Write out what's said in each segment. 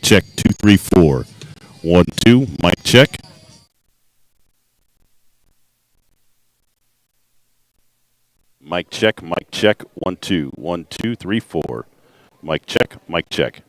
check 234. 1 2. Mic check. Mic check. Mic check. 1 2. 1 2 3 4. Mic check. Mic check.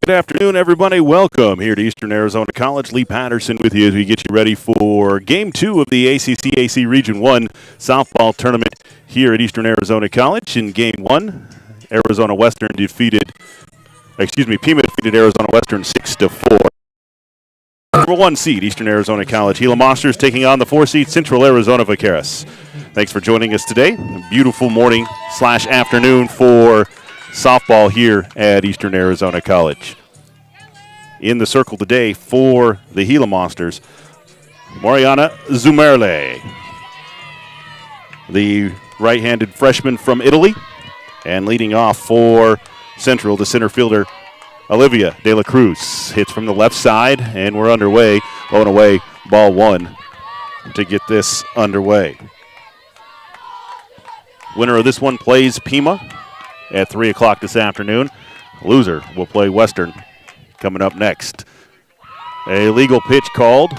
Good afternoon, everybody. Welcome here to Eastern Arizona College. Lee Patterson with you as we get you ready for Game 2 of the ACC Region 1 softball tournament here at Eastern Arizona College. In Game 1, Pima defeated Arizona Western 6-4. Number 1 seed, Eastern Arizona College. Gila Monsters taking on the 4 seed Central Arizona Vaqueros. Thanks for joining us today. A beautiful morning/afternoon for softball here at Eastern Arizona College. In the circle today for the Gila Monsters, Mariana Zumerle, the right-handed freshman from Italy, and leading off for Central, the center fielder Olivia De La Cruz. Hits from the left side, and we're underway. Going away, ball 1 to get this underway. Winner of this one plays Pima at 3 o'clock this afternoon. Loser will play Western coming up next. A legal pitch called,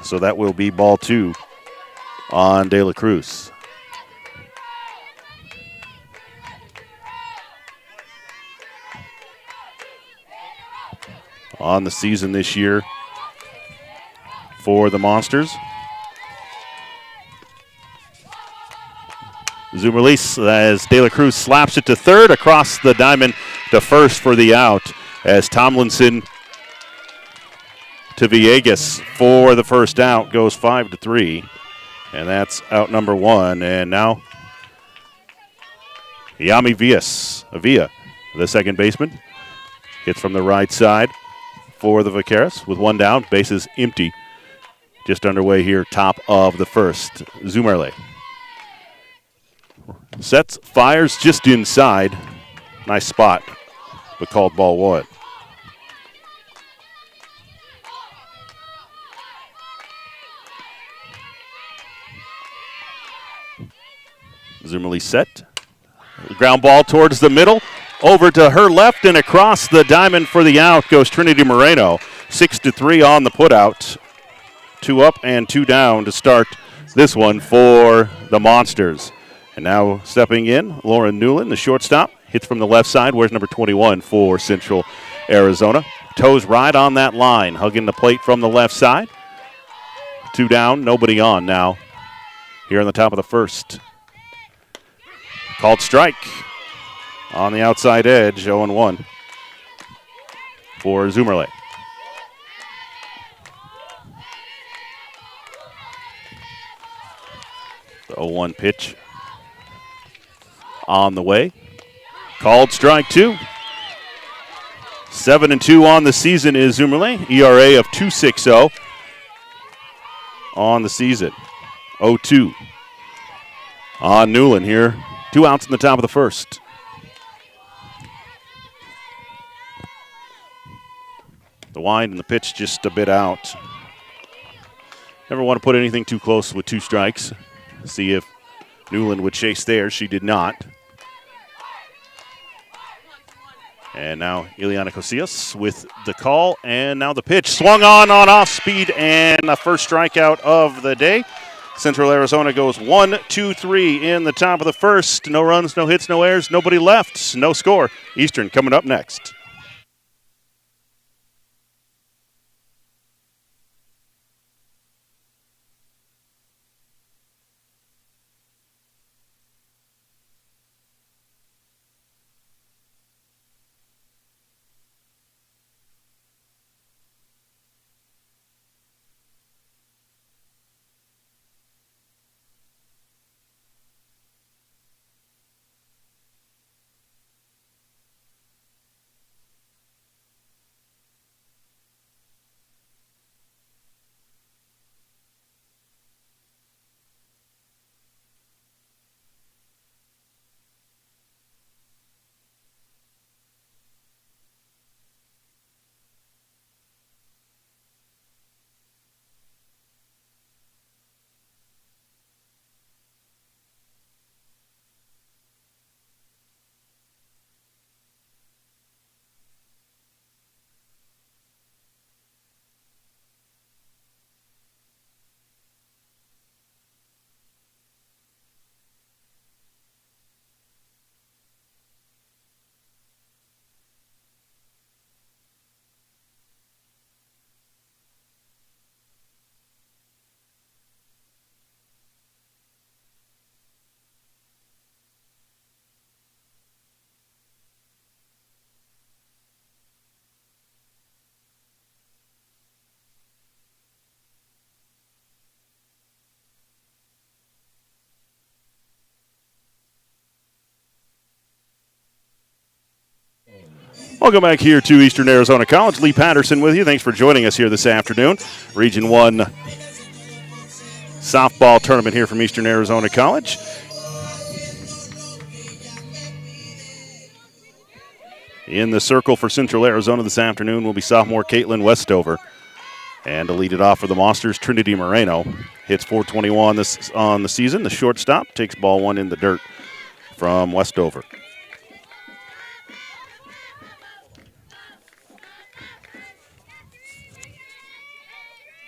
so that will be ball 2 on De La Cruz. On the season this year for the Monsters, Zumerlis as De La Cruz slaps it to third, across the diamond to first for the out, as Tomlinson to Villegas for the first out, goes 5-3, and that's out number 1. And now Yami Villa, the second baseman, hits from the right side for the Vaqueros with 1 down, bases empty. Just underway here, top of the first. Zumerle sets, fires just inside. Nice spot, but called ball 1. Zumerle set. Ground ball towards the middle. Over to her left and across the diamond for the out goes Trinity Moreno. 6-3 on the putout. 2 up and 2 down to start this one for the Monsters. And now stepping in, Lauren Newland, the shortstop, hits from the left side. Where's number 21 for Central Arizona? Toes right on that line, hugging the plate from the left side. 2 down, nobody on now. Here on the top of the first. Called strike on the outside edge, 0-1 for Zumerle. The 0-1 pitch on the way. Called strike 2. 7-2 on the season is Zumerle. ERA of 2.60 on the season. 0-2 on Newland here. 2 outs in the top of the first. The wind and the pitch just a bit out. Never want to put anything too close with 2 strikes. See if Newland would chase there. She did not. And now Ileana Casillas with the call. And now the pitch. Swung on off speed, and the first strikeout of the day. Central Arizona goes 1-2-3 in the top of the first. No runs, no hits, no errors, nobody left. No score. Eastern coming up next. Welcome back here to Eastern Arizona College. Lee Patterson with you. Thanks for joining us here this afternoon. Region 1 softball tournament here from Eastern Arizona College. In the circle for Central Arizona this afternoon will be sophomore Caitlin Westover. And to lead it off for the Monsters, Trinity Moreno. Hits .421 on the season. The shortstop takes ball one in the dirt from Westover.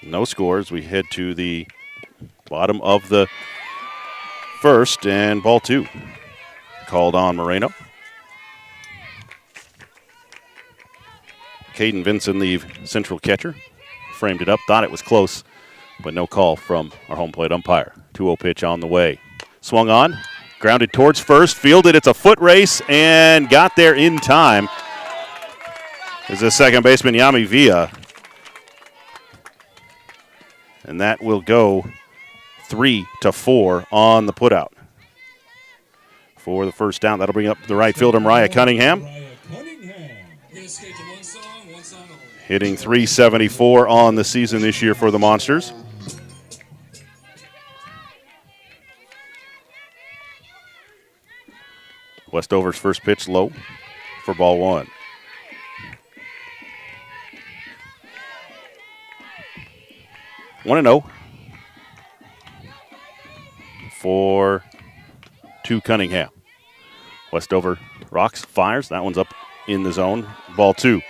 No scores. We head to the bottom of the first, and ball two called on Moreno. Caden Vinson, the central catcher, framed it up, thought it was close, but no call from our home plate umpire. 2-0 pitch on the way. Swung on, grounded towards first, fielded. It's a foot race, and got there in time. Is the second baseman, Yami Villa. And that will go 3-4 on the putout. For the first down, that'll bring up the right fielder, Mariah Cunningham. Hitting .374 on the season this year for the Monsters. Westover's first pitch low for ball one. One and 0 for Cunningham. Westover rocks, fires. That one's up in the zone. Ball two.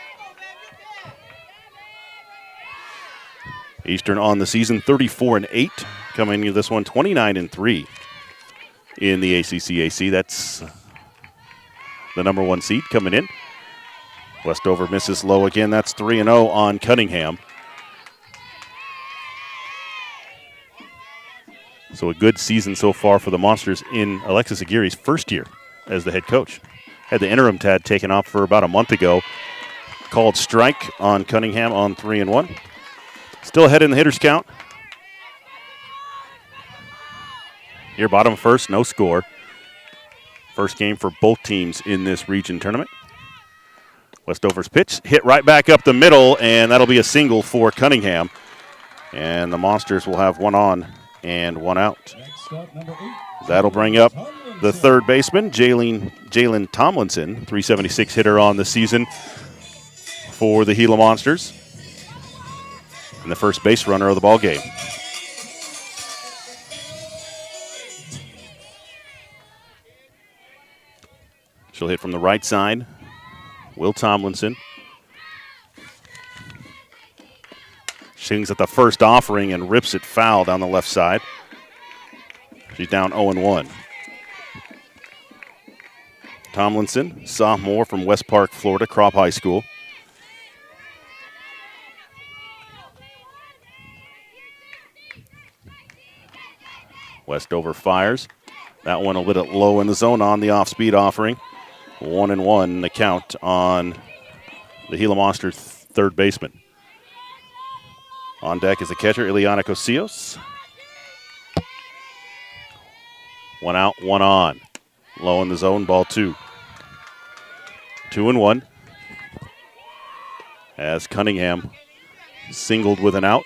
Eastern on the season 34-8. Coming into this one 29-3 in the ACCAC. That's the number one seed coming in. Westover misses low again. That's 3-0 on Cunningham. So a good season so far for the Monsters in Alexis Aguirre's first year as the head coach. Had the interim tag taken off for about a month ago. Called strike on Cunningham on 3-1. Still ahead in the hitters count. Here, bottom first, no score. First game for both teams in this region tournament. Westover's pitch hit right back up the middle, and that'll be a single for Cunningham. And the Monsters will have one on and one out. That'll bring up the third baseman, Jalen Tomlinson, .376 hitter on the season for the Gila Monsters. And the first base runner of the ball game. She'll hit from the right side. Will Tomlinson. Swings at the first offering and rips it foul down the left side. She's down 0-1. Tomlinson, sophomore from West Park, Florida, Crop High School. Westover fires. That one a little low in the zone on the off-speed offering. 1-1 the count on the Gila Monsters third baseman. On deck is the catcher, Ileana Cosillos. One out, one on. Low in the zone, ball two. 2-1. As Cunningham singled with an out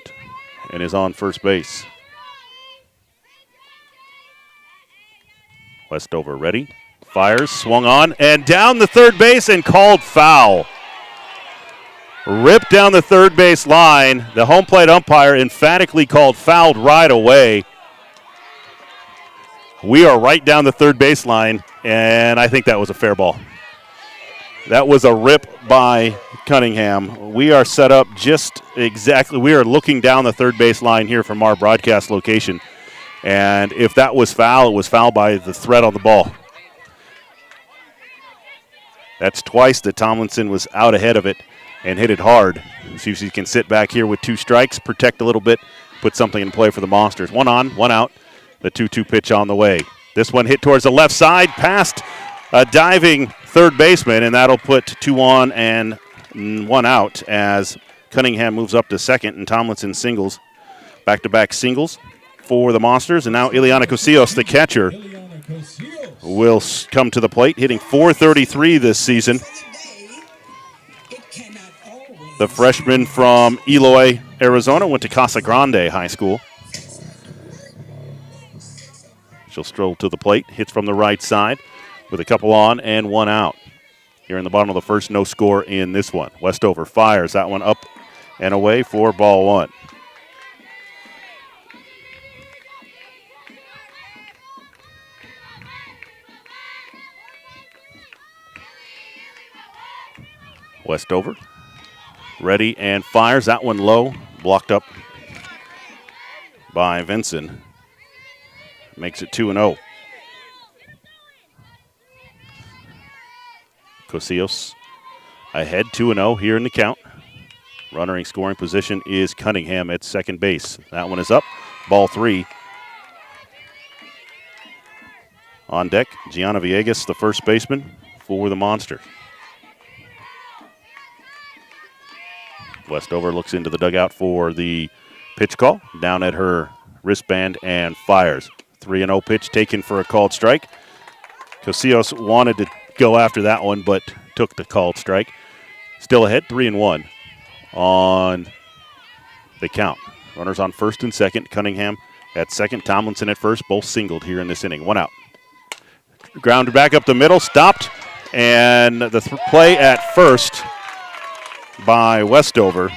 and is on first base. Westover ready. Fires, swung on, and down the third base and called foul. Ripped down the third base line. The home plate umpire emphatically called fouled right away. We are right down the third base line, and I think that was a fair ball. That was a rip by Cunningham. We are set up just exactly. We are looking down the third base line here from our broadcast location. And if that was foul, it was foul by the threat on the ball. That's twice that Tomlinson was out ahead of it and hit it hard. See if he can sit back here with two strikes, protect a little bit, put something in play for the Monsters. One on, one out. The 2-2 pitch on the way. This one hit towards the left side, past a diving third baseman, and that'll put 2 on and 1 out as Cunningham moves up to second and Tomlinson singles. Back-to-back singles for the Monsters, and now Ileana Cosillos, the catcher, will come to the plate, hitting .433 this season. The freshman from Eloy, Arizona, went to Casa Grande High School. She'll stroll to the plate, hits from the right side with a couple on and one out. Here in the bottom of the first, no score in this one. Westover fires that one up and away for ball one. Westover ready and fires that one low, blocked up by Vinson. Makes it 2-0. Cosillos ahead 2-0 here in the count. Runner in scoring position is Cunningham at second base. That one is up. Ball three. On deck, Gianna Villegas, the first baseman for the Monsters. Westover looks into the dugout for the pitch call. Down at her wristband and fires. 3-0 pitch taken for a called strike. Cosillos wanted to go after that one, but took the called strike. Still ahead, 3-1 on the count. Runners on first and second. Cunningham at second. Tomlinson at first. Both singled here in this inning. One out. Grounded back up the middle. Stopped. And the play at first by Westover.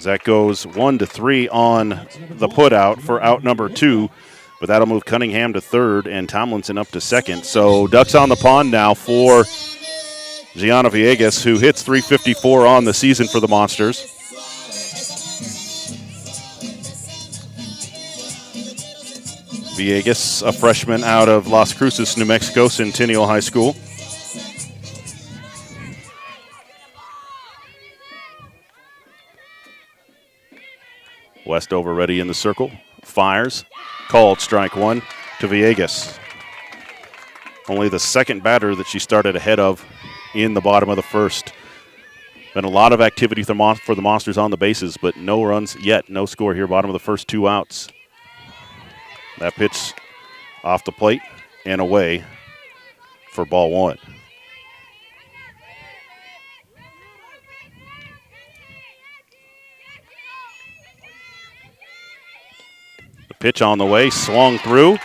That goes 1-3 on the putout for out number 2. But that'll move Cunningham to third and Tomlinson up to second. So ducks on the pond now for Gianna Villegas, who hits .354 on the season for the Monsters. Villegas, a freshman out of Las Cruces, New Mexico, Centennial High School. Westover ready in the circle. Fires. Called strike one to Villegas. Only the second batter that she started ahead of in the bottom of the first. Been a lot of activity for the Monsters on the bases, but no runs yet. No score here. Bottom of the first, 2 outs. That pitch off the plate and away for ball one. The pitch on the way, swung through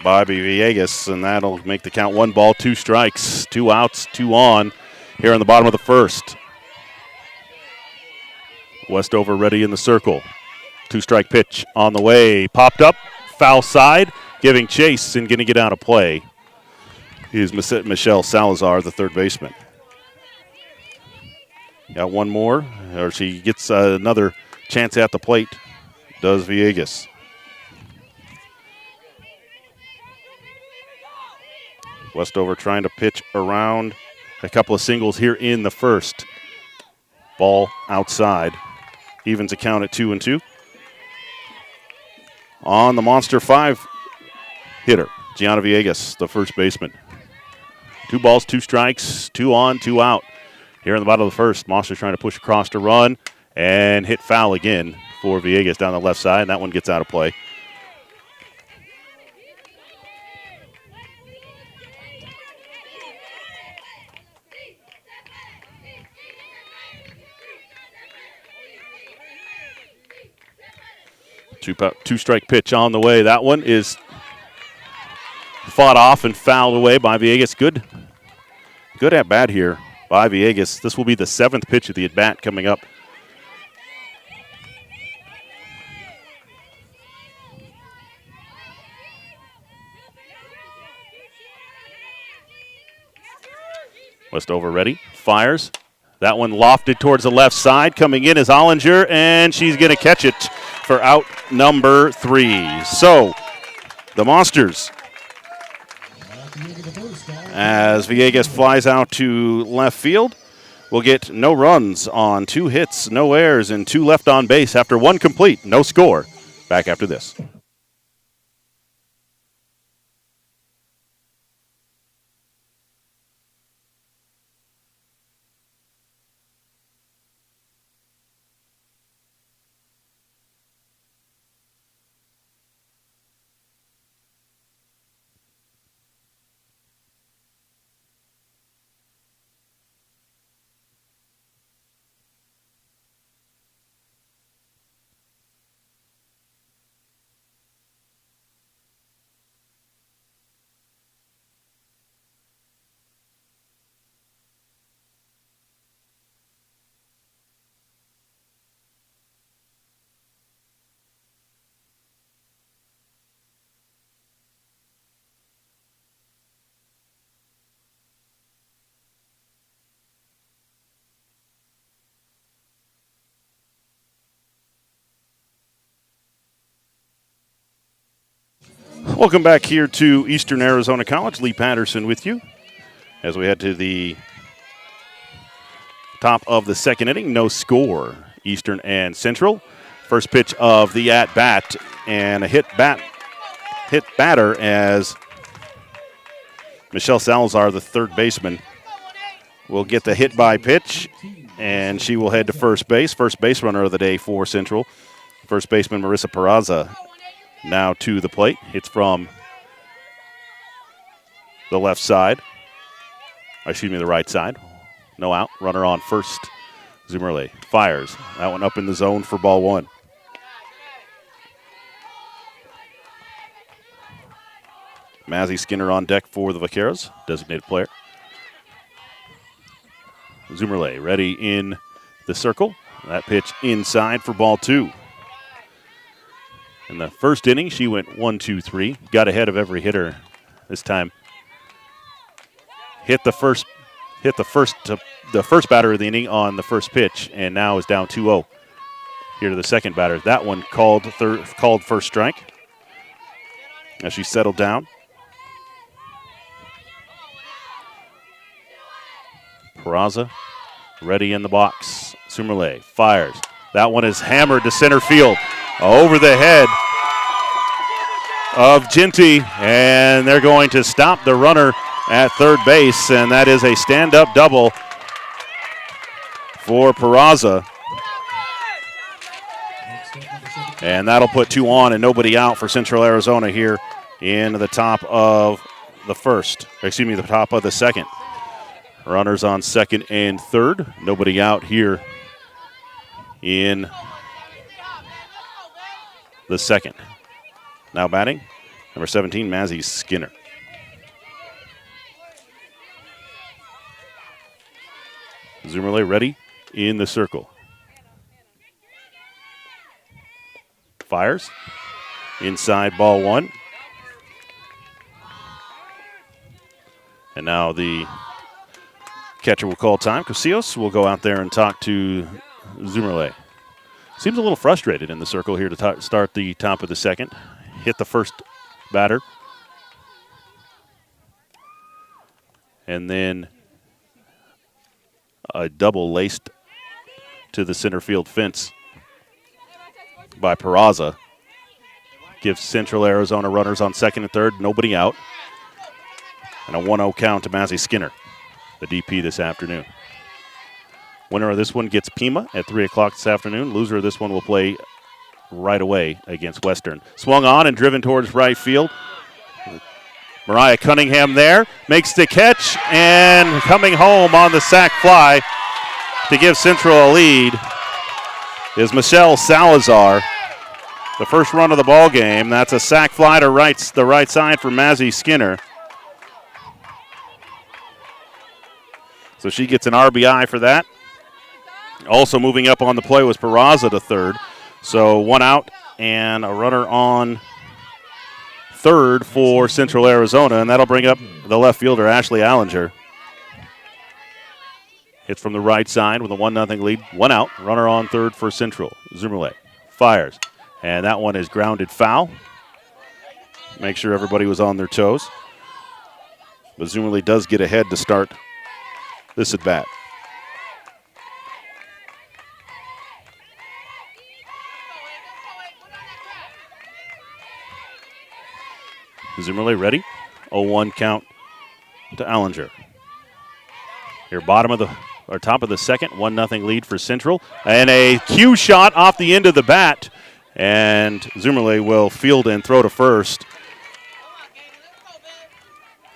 by Villegas, and that'll make the count 1 ball, 2 strikes, 2 outs, 2 on here in the bottom of the first. Westover ready in the circle. 2-strike pitch on the way, popped up, foul side, giving chase and going to get out of play is Michelle Salazar, the third baseman. Got one more, or she gets another chance at the plate, does Villegas. Westover trying to pitch around a couple of singles here in the first. Ball outside. Evens a count at 2-2. On the Monster 5 hitter, Gianna Villegas, the first baseman. 2 balls, 2 strikes, 2 on, 2 out. Here in the bottom of the first, Monsters trying to push across to run and hit foul again for Villegas down the left side. And that one gets out of play. Two-strike pitch on the way. That one is fought off and fouled away by Villegas. Good at bat here by Villegas. This will be the 7th pitch of the at bat coming up. Westover ready, fires. That one lofted towards the left side. Coming in is Ollinger, and she's going to catch it for out number 3. So the Monsters, as Villegas flies out to left field, will get no runs on 2 hits, no errors, and 2 left on base after 1 complete. No score. Back after this. Welcome back here to Eastern Arizona College. Lee Patterson with you as we head to the top of the second inning. No score, Eastern and Central. First pitch of the at-bat and a hit batter as Michelle Salazar, the third baseman, will get the hit by pitch, and she will head to first base. First base runner of the day for Central. First baseman Marissa Peraza now to the plate. Hits from the left side. The right side. No out. Runner on first. Zummerle fires. That one up in the zone for ball one. Mazzy Skinner on deck for the Vaqueros, designated player. Zummerle ready in the circle. That pitch inside for ball two. In the first inning, she went 1-2-3. Got ahead of every hitter this time. Hit the first batter of the inning on the first pitch, and now is down 2-0. Here to the second batter. That one called first strike as she settled down. Peraza ready in the box. Zummerle fires. That one is hammered to center field. Over the head of Ginty, and they're going to stop the runner at third base, and that is a stand-up double for Peraza. And that'll put 2 on and nobody out for Central Arizona here in the top of the top of the second. Runners on second and third. Nobody out here in the second. Now batting, number 17, Mazzy Skinner. Zummerle ready in the circle. Fires. Inside ball one. And now the catcher will call time. Casillas will go out there and talk to Zummerle. Seems a little frustrated in the circle here to start the top of the second. Hit the first batter. And then a double laced to the center field fence by Peraza. Gives Central Arizona runners on second and third. Nobody out. And a 1-0 count to Mazzy Skinner, the DP this afternoon. Winner of this one gets Pima at 3 o'clock this afternoon. Loser of this one will play right away against Western. Swung on and driven towards right field. Mariah Cunningham there. Makes the catch, and coming home on the sac fly to give Central a lead is Michelle Salazar. The first run of the ball game. That's a sac fly to the right side for Mazzy Skinner. So she gets an RBI for that. Also moving up on the play was Peraza to third. So 1 out and a runner on third for Central Arizona, and that'll bring up the left fielder, Ashley Allinger. Hits from the right side with a 1-0 lead. 1 out, runner on third for Central. Zummerle fires, and that one is grounded foul. Make sure everybody was on their toes. But Zummerle does get ahead to start this at bat. Zummerle ready. 0-1 count to Allinger. Here, top of the second, 1-0 lead for Central. And a cue shot off the end of the bat. And Zummerle will field and throw to first.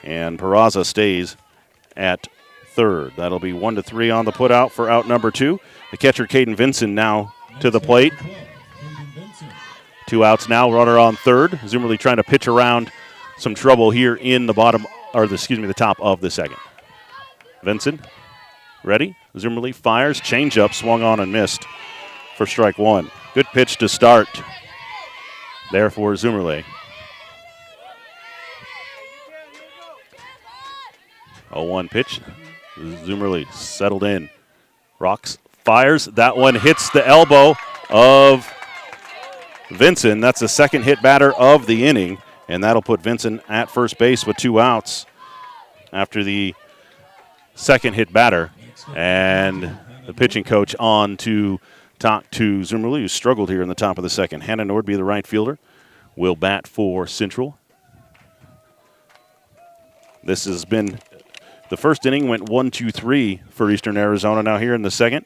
And Peraza stays at third. That'll be 1-3 on the putout for out number 2. The catcher, Caden Vinson, now to the plate. 2 outs now, runner on third. Zummerle trying to pitch around some trouble here in the the top of the second. Vinson, ready. Zummerle fires, changeup, swung on and missed for strike one. Good pitch to start there for Zummerle. 0-1 pitch. Zummerle settled in. Rocks, fires. That one hits the elbow of Vinson. That's the second hit batter of the inning. And that'll put Vincent at first base with 2 outs after the second hit batter. And the pitching coach on to talk to Zoomerly, who struggled here in the top of the second. Hannah Nordby, the right fielder, will bat for Central. This has been the first inning, went 1-2-3 for Eastern Arizona. Now here in the second,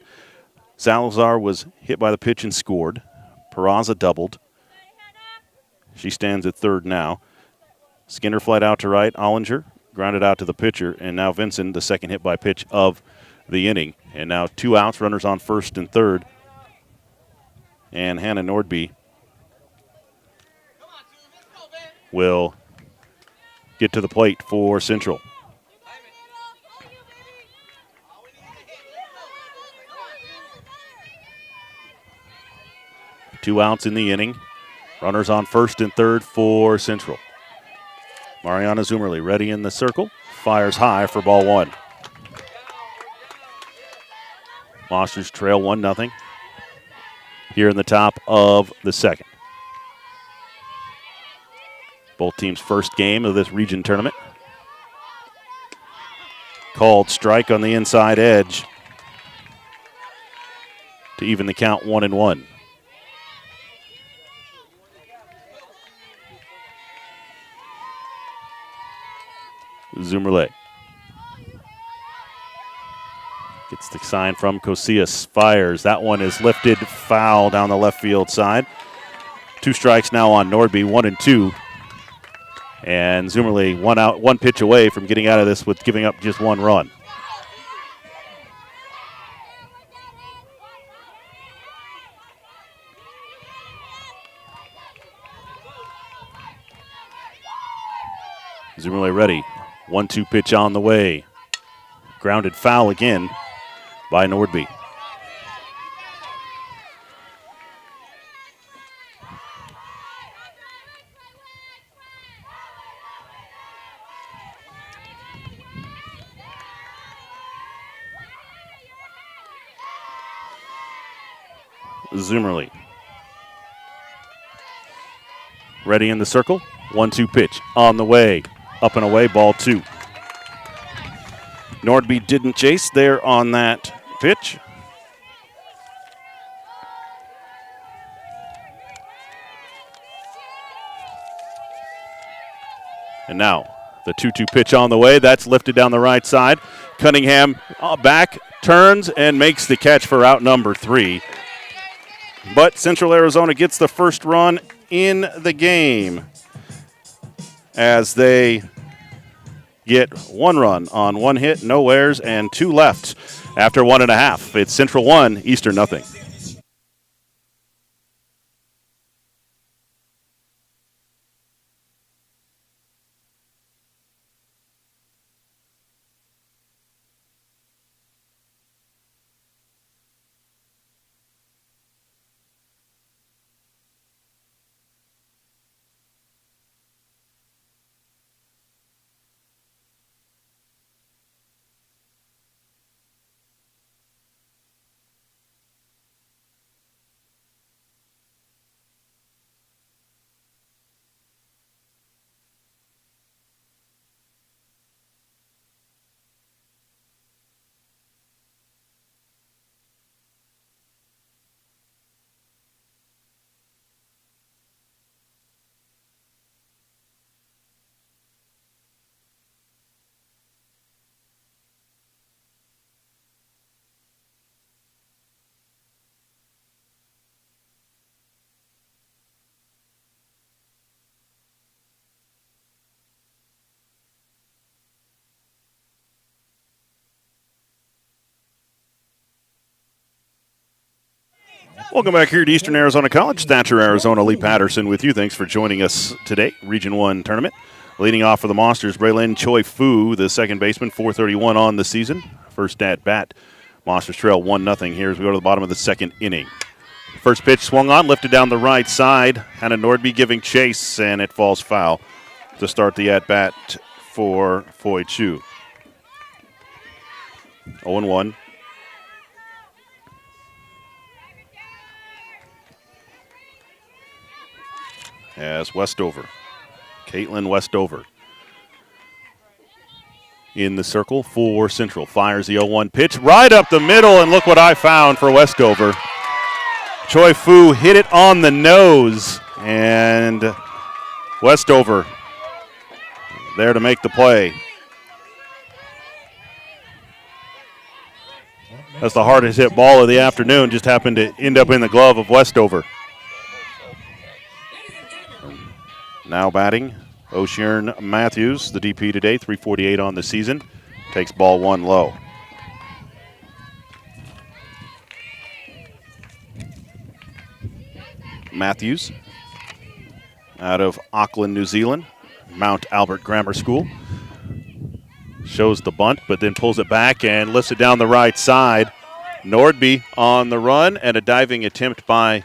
Salazar was hit by the pitch and scored. Peraza doubled. She stands at third now. Skinner flied out to right. Ollinger grounded out to the pitcher. And now Vincent, the second hit by pitch of the inning. And now 2 outs, runners on first and third. And Hannah Nordby will get to the plate for Central. Two outs in the inning. Runners on first and third for Central. Mariana Zoomerly ready in the circle. Fires high for ball 1. Monsters trail 1-0 here in the top of the second. Both teams' first game of this region tournament. Called strike on the inside edge to even the count 1-1. Zoomerle gets the sign from Cosias, fires. That one is lifted, foul down the left field side. 2 strikes now on Nordby, 1-2. And Zoomerle 1 out, 1 pitch away from getting out of this with giving up just 1 run. Zoomerle ready. 1-2 pitch on the way. Grounded foul again by Nordby. Zoomerle ready in the circle. 1-2 pitch on the way. Up and away, ball 2. Nordby didn't chase there on that pitch. And now the 2-2 pitch on the way. That's lifted down the right side. Cunningham back, turns, and makes the catch for out number 3. But Central Arizona gets the first run in the game as they get 1 run on 1 hit, no errors, and 2 left after 1.5. It's Central 1, Eastern 0. Welcome back here to Eastern Arizona College. Thatcher, Arizona. Lee Patterson with you. Thanks for joining us today. Region 1 tournament. Leading off for the Monsters, Braylon Choi Fu, the second baseman, 431 on the season. First at bat. Monsters trail 1-0 here as we go to the bottom of the second inning. First pitch swung on, lifted down the right side. Hannah Nordby giving chase, and it falls foul to start the at bat for Foy Chu. 0-1. As Westover Caitlin Westover in the circle for Central. Fires the 0-1 pitch right up the middle, and look what I found for Westover. Choi Fu hit it on the nose, and Westover there to make the play. That's the hardest hit ball of the afternoon, just happened to end up in the glove of Westover. Now batting, O'Shearn Matthews, the DP today, 348 on the season, takes ball one low. Matthews out of Auckland, New Zealand, Mount Albert Grammar School. Shows the bunt, but then pulls it back and lifts it down the right side. Nordby on the run, and a diving attempt by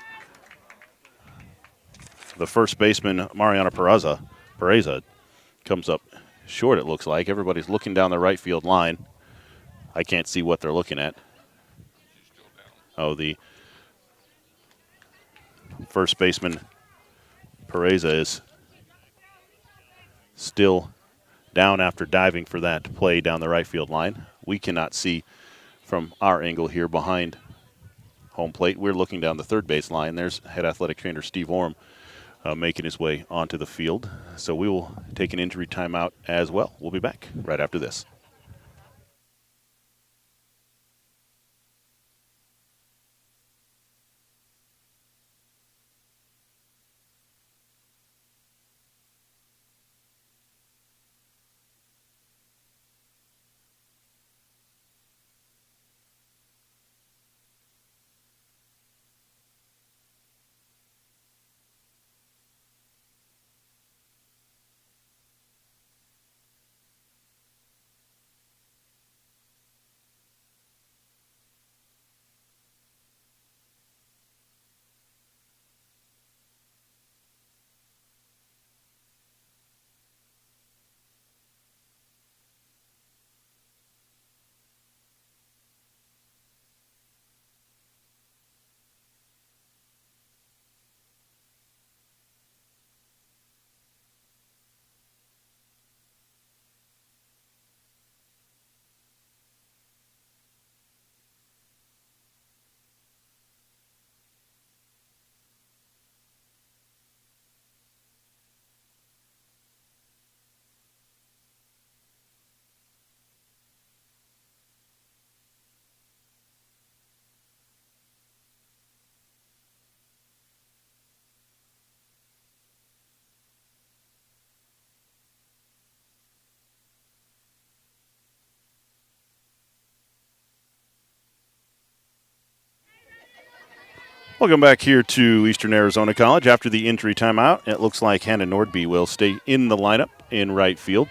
the first baseman, Mariana Pereza comes up short, it looks like. Everybody's looking down the right field line. I can't see what they're looking at. Oh, the first baseman, Pereza, is still down after diving for that play down the right field line. We cannot see from our angle here behind home plate. We're looking down the third base line. There's head athletic trainer Steve Orm making his way onto the field. So we will take an injury timeout as well. We'll be back right after this. Welcome back here to Eastern Arizona College. After the injury timeout, it looks like Hannah Nordby will stay in the lineup in right field.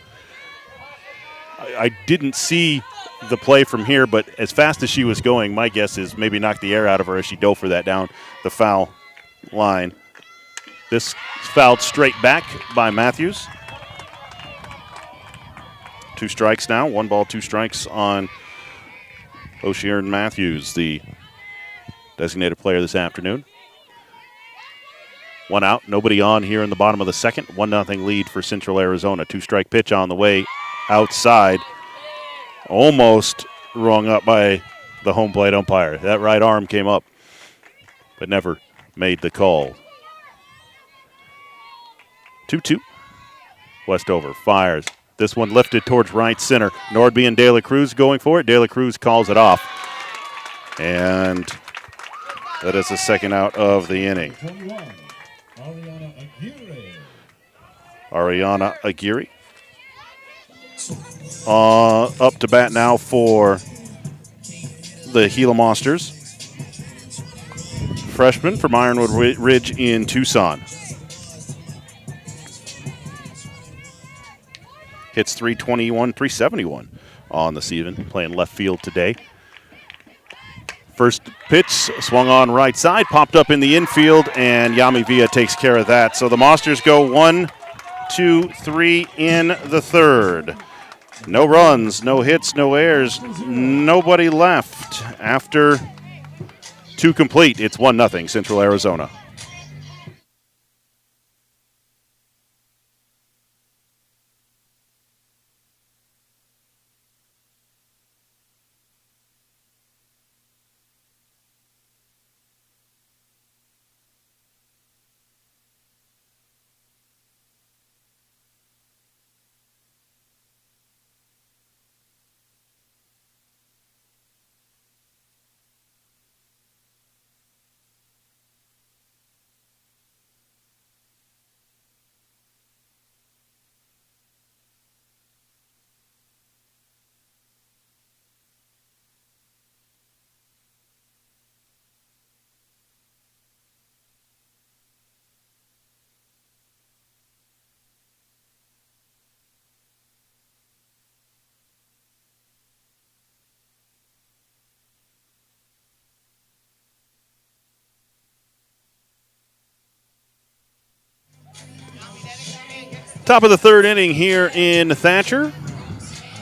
I didn't see the play from here, but as fast as she was going, my guess is maybe knocked the air out of her as she dove for that down the foul line. This fouled straight back by Matthews. 2 strikes now, 1 ball, 2 strikes on O'Shearn Matthews, the designated player this afternoon. 1 out, nobody on here in the bottom of the second. 1-0 lead for Central Arizona. 2-strike pitch on the way outside. Almost rung up by the home plate umpire. That right arm came up, but never made the call. 2-2. Westover fires. This one lifted towards right center. Nordby and De La Cruz going for it. De La Cruz calls it off. And that is the second out of the inning. Ariana Aguirre. Up to bat now for the Gila Monsters. Freshman from Ironwood Ridge in Tucson. Hits 321, 371 on the season, playing left field today. First pitch swung on right side, popped up in the infield, and Yami Villa takes care of that. So the Monsters go 1, 2, 3 in the third. No runs, no hits, no errors, nobody left. After 2 complete, it's 1-0 Central Arizona. Top of the third inning here in Thatcher.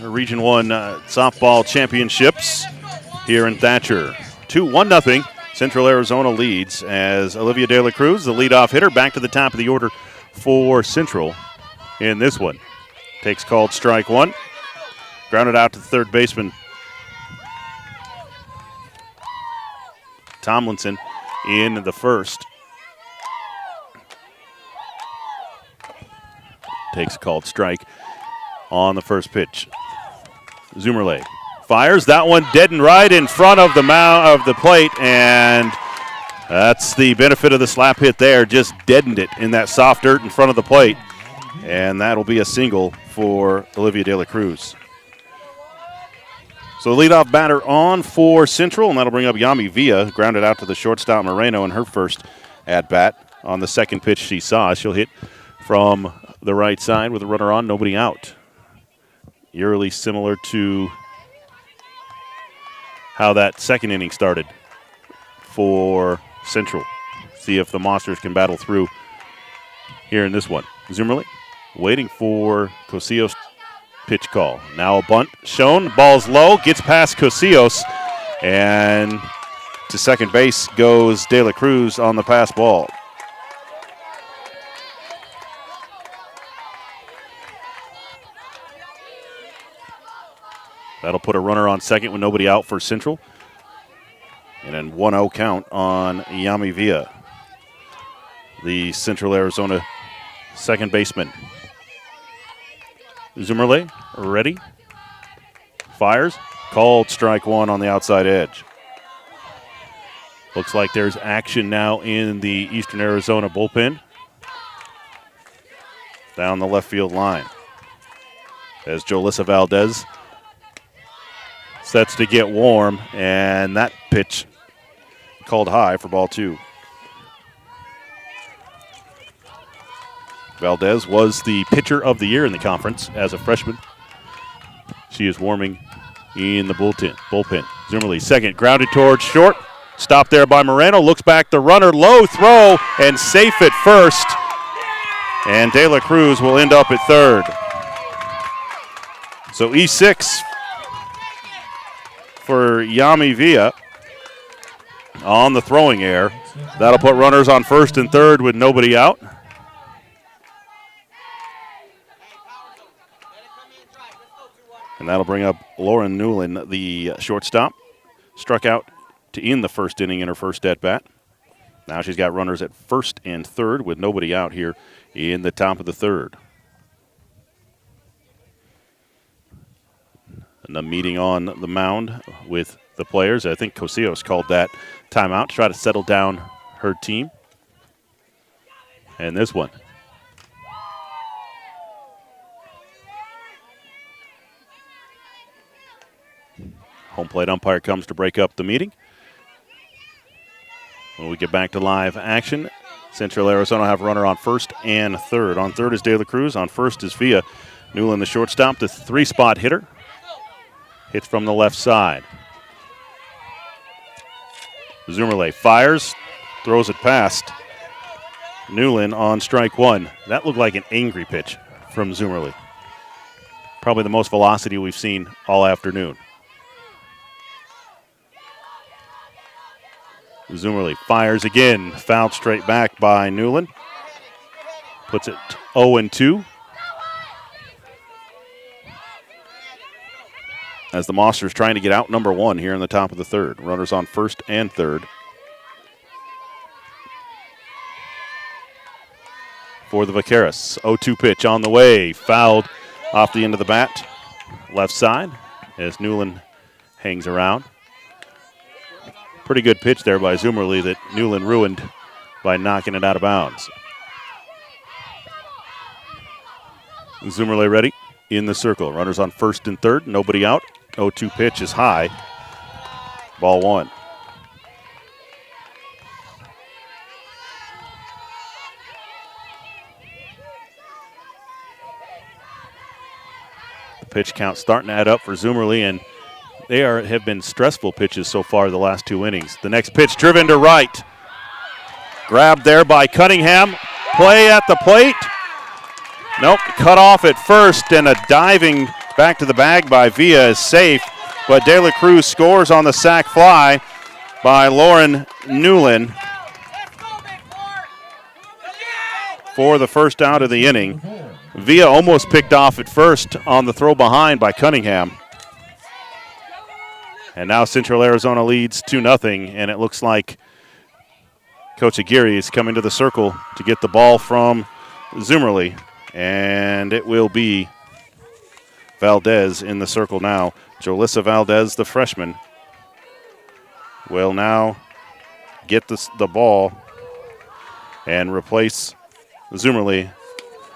Region 1 softball championships here in Thatcher. 1-0. Central Arizona leads as Olivia De La Cruz, the leadoff hitter, back to the top of the order for Central in this one. Takes called strike one. Grounded out to the third baseman. Tomlinson in the first. Takes a called strike on the first pitch. Zoomerle fires that one dead and right in front of the plate, and that's the benefit of the slap hit there. Just deadened it in that soft dirt in front of the plate, and that'll be a single for Olivia De La Cruz. So the leadoff batter on for Central, and that'll bring up Yami Villa, grounded out to the shortstop Moreno in her first at-bat. On the second pitch she saw, she'll hit from the right side with a runner on, nobody out. Eerily similar to how that second inning started for Central. See if the Monsters can battle through here in this one. Zoomerle waiting for Cosillos' pitch call. Now a bunt shown. Ball's low. Gets past Cosillos. And to second base goes De La Cruz on the pass ball. That'll put a runner on second with nobody out for Central. And then 1-0 count on Yami Villa, the Central Arizona second baseman. Zoomerle ready. Fires. Called strike one on the outside edge. Looks like there's action now in the Eastern Arizona bullpen. Down the left field line. As Jolissa Valdez sets to get warm, and that pitch called high for ball two. Valdez was the pitcher of the year in the conference as a freshman. She is warming in the bullpen. Zoomerle second, grounded towards short. Stopped there by Moreno. Looks back, the runner, low throw, and safe at first. And De La Cruz will end up at third. So E6 for Yami Villa on the throwing error. That'll put runners on first and third with nobody out. And that'll bring up Lauren Newland, the shortstop. Struck out to end the first inning in her first at-bat. Now she's got runners at first and third with nobody out here in the top of the third. And the meeting on the mound with the players. I think Cosillos called that timeout to try to settle down her team. And this one. Home plate umpire comes to break up the meeting. When we get back to live action, Central Arizona have a runner on first and third. On third is De La Cruz. On first is Villa. Newland, the shortstop, the three-spot hitter. Hits from the left side. Zoomerle fires, throws it past Newland on strike one. That looked like an angry pitch from Zoomerle. Probably the most velocity we've seen all afternoon. Zoomerle fires again, fouled straight back by Newland. Puts it 0-2. As the Monsters trying to get out number one here in the top of the third. Runners on first and third. For the Vaqueras. 0-2 pitch on the way. Fouled off the end of the bat. Left side as Newland hangs around. Pretty good pitch there by Zoomerle that Newland ruined by knocking it out of bounds. Zoomerle ready in the circle. Runners on first and third. Nobody out. 0-2 pitch is high. Ball one. The pitch count starting to add up for Zoomerle, and they have been stressful pitches so far the last two innings. The next pitch driven to right. Grabbed there by Cunningham. Play at the plate. Nope, cut off at first, and a diving back to the bag by Villa is safe, but De La Cruz scores on the sac fly by Lauren Newland for the first out of the inning. Villa almost picked off at first on the throw behind by Cunningham. And now Central Arizona leads 2-0, and it looks like Coach Aguirre is coming to the circle to get the ball from Zoomerly. And it will be Valdez in the circle now. Jolissa Valdez, the freshman, will now get the ball and replace Zoomerly.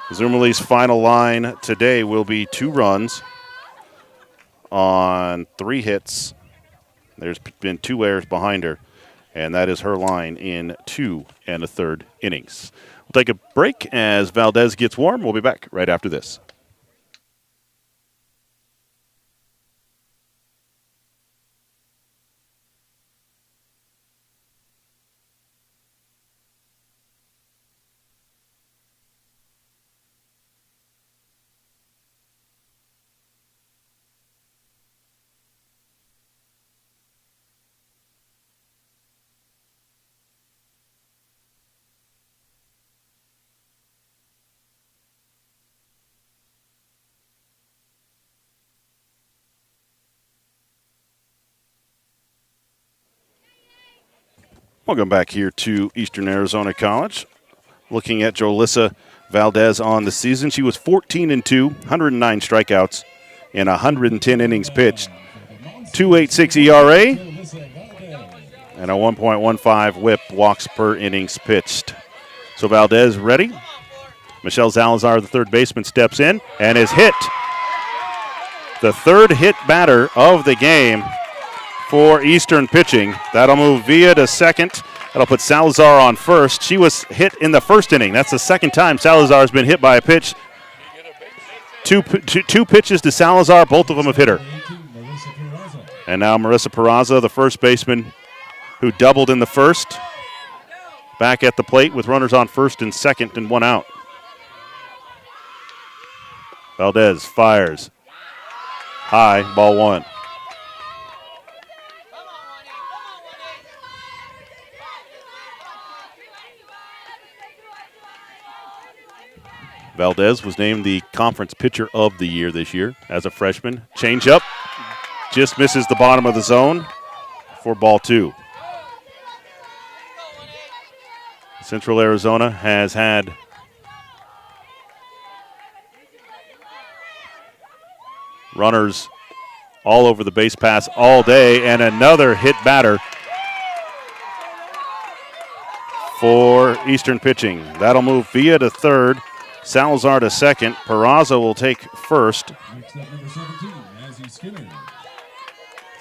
Zoomerly's final line today will be 2 runs on 3 hits. There's been 2 errors behind her, and that is her line in 2 1/3 innings. We'll take a break as Valdez gets warm. We'll be back right after this. Welcome back here to Eastern Arizona College. Looking at Jolissa Valdez on the season, she was 14-2, 109 strikeouts, in 110 innings pitched. 2.86 ERA and a 1.15 whip, walks per innings pitched. So Valdez ready. Michelle Zalazar, the third baseman, steps in and is hit. The third hit batter of the game for Eastern pitching. That'll move Villa to second. That'll put Salazar on first. She was hit in the first inning. That's the second time Salazar has been hit by a pitch. Two pitches to Salazar. Both of them have hit her. And now Marissa Peraza, the first baseman who doubled in the first, back at the plate with runners on first and second and 1 out. Valdez fires. High, ball 1. Valdez was named the Conference Pitcher of the Year this year as a freshman. Change up, just misses the bottom of the zone for ball 2. Central Arizona has had runners all over the base pass all day, and another hit batter for Eastern pitching. That'll move Villa to third. Salazar to second. Peraza will take first.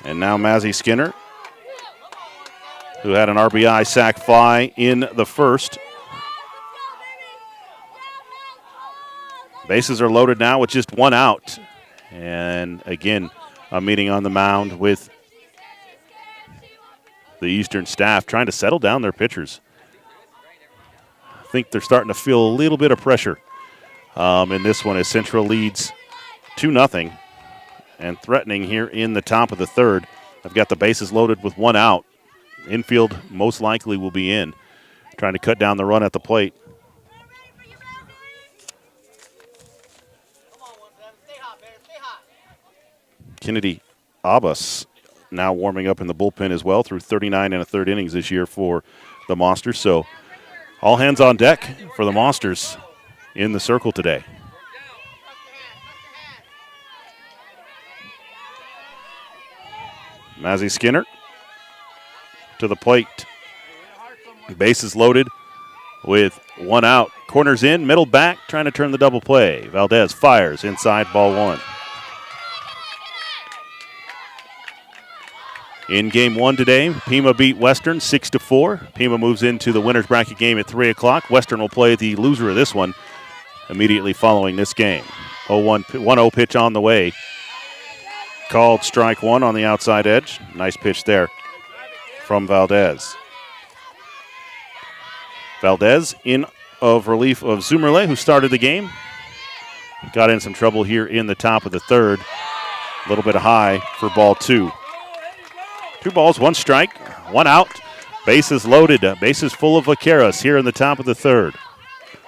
And now Mazzy Skinner, who had an RBI sac fly in the first. Bases are loaded now with just 1 out. And again, a meeting on the mound with the Eastern staff trying to settle down their pitchers. I think they're starting to feel a little bit of pressure in this one as Central leads 2-0 and threatening here in the top of the third. I've got the bases loaded with 1 out. Infield most likely will be in, trying to cut down the run at the plate. Kennedy Abbas now warming up in the bullpen as well through 39 1/3 innings this year for the Monsters. So all hands on deck for the Monsters in the circle today. Mazzy Skinner to the plate. Bases loaded with 1 out. Corners in, middle back, trying to turn the double play. Valdez fires inside, ball 1. In game 1 today, Pima beat Western 6-4. Pima moves into the winner's bracket game at 3 o'clock. Western will play the loser of this one immediately following this game. 1-0 pitch on the way. Called strike 1 on the outside edge. Nice pitch there from Valdez. Valdez in of relief of Zoomerle, who started the game. got in some trouble here in the top of the third. A little bit high for ball two. 2 balls, 1 strike, 1 out. Bases loaded, bases full of Vaqueros here in the top of the third.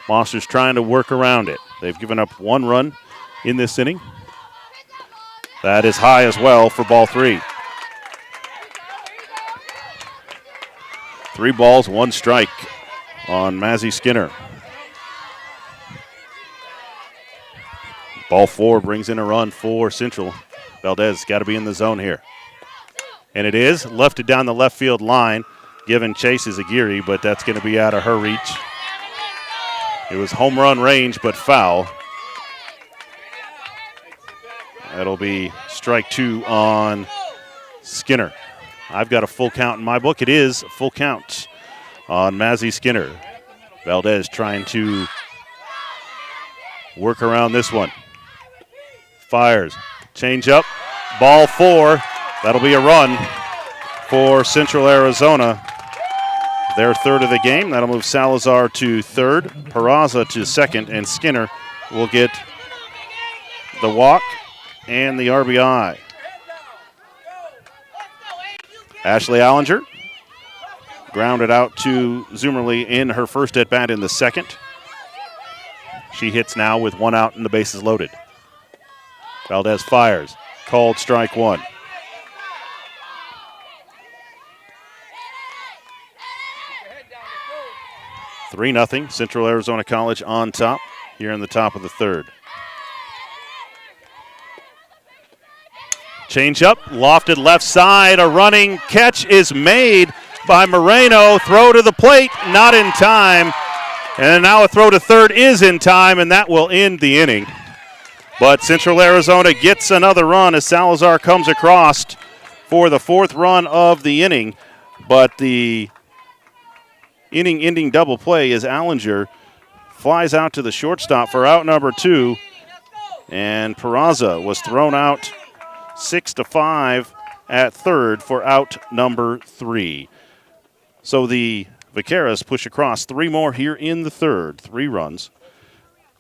Monsters trying to work around it. They've given up 1 run in this inning. That is high as well for ball 3. 3 balls, 1 strike on Mazzy Skinner. Ball 4 brings in a run for Central. Valdez got to be in the zone here. And it is. Left down the left field line. Giving chase is Aguirre, but that's going to be out of her reach. It was home run range, but foul. That'll be strike 2 on Skinner. I've got a full count in my book. It is a full count on Mazzy Skinner. Valdez trying to work around this one. Fires. Change up. Ball 4. That'll be a run for Central Arizona. Their third of the game. That'll move Salazar to third, Peraza to second, and Skinner will get the walk and the RBI. Ashley Allinger grounded out to Zoomerly in her first at-bat in the second. She hits now with 1 out and the bases loaded. Valdez fires. Called strike 1. (3-0) Central Arizona College on top here in the top of the third. Change up, lofted left side. A running catch is made by Moreno. Throw to the plate, not in time. And now a throw to third is in time, and that will end the inning. But Central Arizona gets another run as Salazar comes across for the 4th run of the inning. But the inning-ending double play is Allinger flies out to the shortstop for out number 2. And Peraza was thrown out 6-5 at third for out number 3. So the Vaqueros push across 3 more here in the third. 3 runs